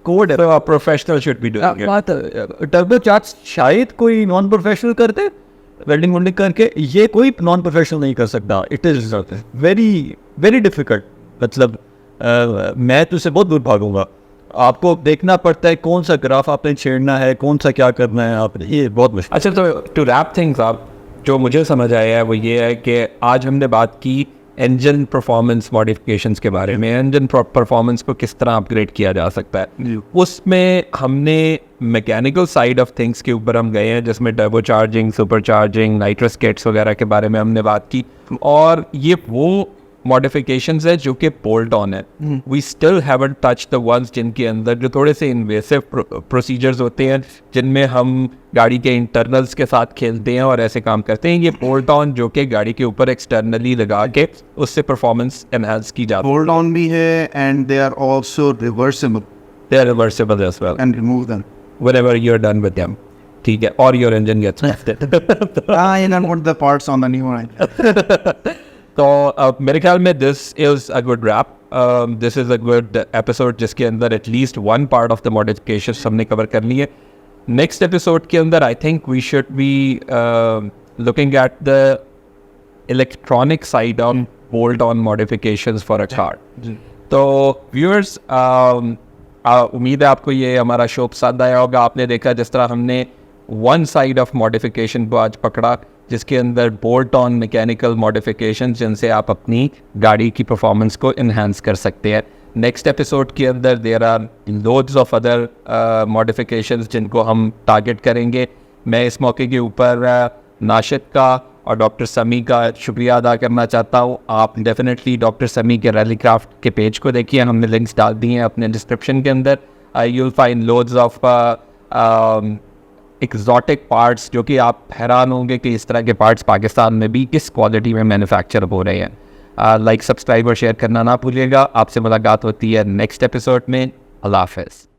कोड है। तो प्रोफेशनल शुड बी डूइंग बात टर्बो चार्ज शायद कोई नॉन प्रोफेशनल करते, वेल्डिंग वोल्डिंग करके, ये कोई नॉन प्रोफेशनल नहीं कर सकता। It is very very difficult. मतलब मैं तो इससे बहुत दूर भागूंगा। आपको देखना पड़ता है कौन सा ग्राफ आपने छेड़ना है, कौन सा क्या करना है आपने, ये बहुत मुश्किल। अच्छा, तो टू रैप थिंग्स अप, जो मुझे समझ आया है वो ये है कि आज हमने बात की इंजन परफॉर्मेंस मॉडिफिकेशंस के बारे में, इंजन परफॉर्मेंस को किस तरह अपग्रेड किया जा सकता है। उसमें हमने मैकेनिकल साइड ऑफ थिंग्स के ऊपर हम गए हैं, जिसमें turbocharging, supercharging, nitrous kits वगैरह के बारे में हमने बात की। और ये वो मॉडिफिकेशंस है जो कि बोल्ट ऑन है। We still haven't touched the ones जिनके अंदर जो थोड़े से इन्वेसिव प्रोसीजर्स होते हैं, जिनमें हम गाड़ी के इंटरनल्स के साथ खेलते हैं और ऐसे काम करते हैं। ये बोल्ट ऑन जो कि गाड़ी के ऊपर एक्सटर्नली लगा के उससे परफॉर्मेंस एनहांस की जाती है। होल्ड ऑन भी है and they are also reversible, they are reversible as well and remove them whenever you are done with them. ठीक है, और your engine gets lifted. I don't want the parts on the new one. तो मेरे ख्याल में this is a good wrap, this is a good episode जिसके अंदर at least one part of the modification हमने कवर कर ली है। नेक्स्ट एपिसोड के अंदर I think we should be looking at the electronic side of bolt on modifications for a car. तो viewers, उम्मीद है आपको ये हमारा शो पसंद आया होगा। आपने देखा जिस तरह हमने वन साइड ऑफ मॉडिफिकेशन को आज पकड़ा, जिसके अंदर बोल्ट ऑन मैकेनिकल मॉडिफिकेशन जिनसे आप अपनी गाड़ी की परफॉर्मेंस को इन्हांस कर सकते हैं। नेक्स्ट एपिसोड के अंदर there are loads of other modifications जिनको हम टारगेट करेंगे। मैं इस मौके के ऊपर नाशिद का और डॉक्टर समी का शुक्रिया अदा करना चाहता हूँ। आप डेफिनेटली डॉक्टर समी के रैली क्राफ्ट के पेज को देखिए, हमने लिंक्स डाल दिए हैं अपने डिस्क्रिप्शन के अंदर। You will find loads of exotic parts जो कि आप हैरान होंगे कि इस तरह के पार्ट्स पाकिस्तान में भी किस क्वालिटी में मैन्युफैक्चर हो रहे हैं। लाइक, सब्सक्राइब और शेयर करना ना भूलिएगा। आपसे मुलाकात होती है नेक्स्ट एपिसोड में। अल्लाह हाफ़िज़।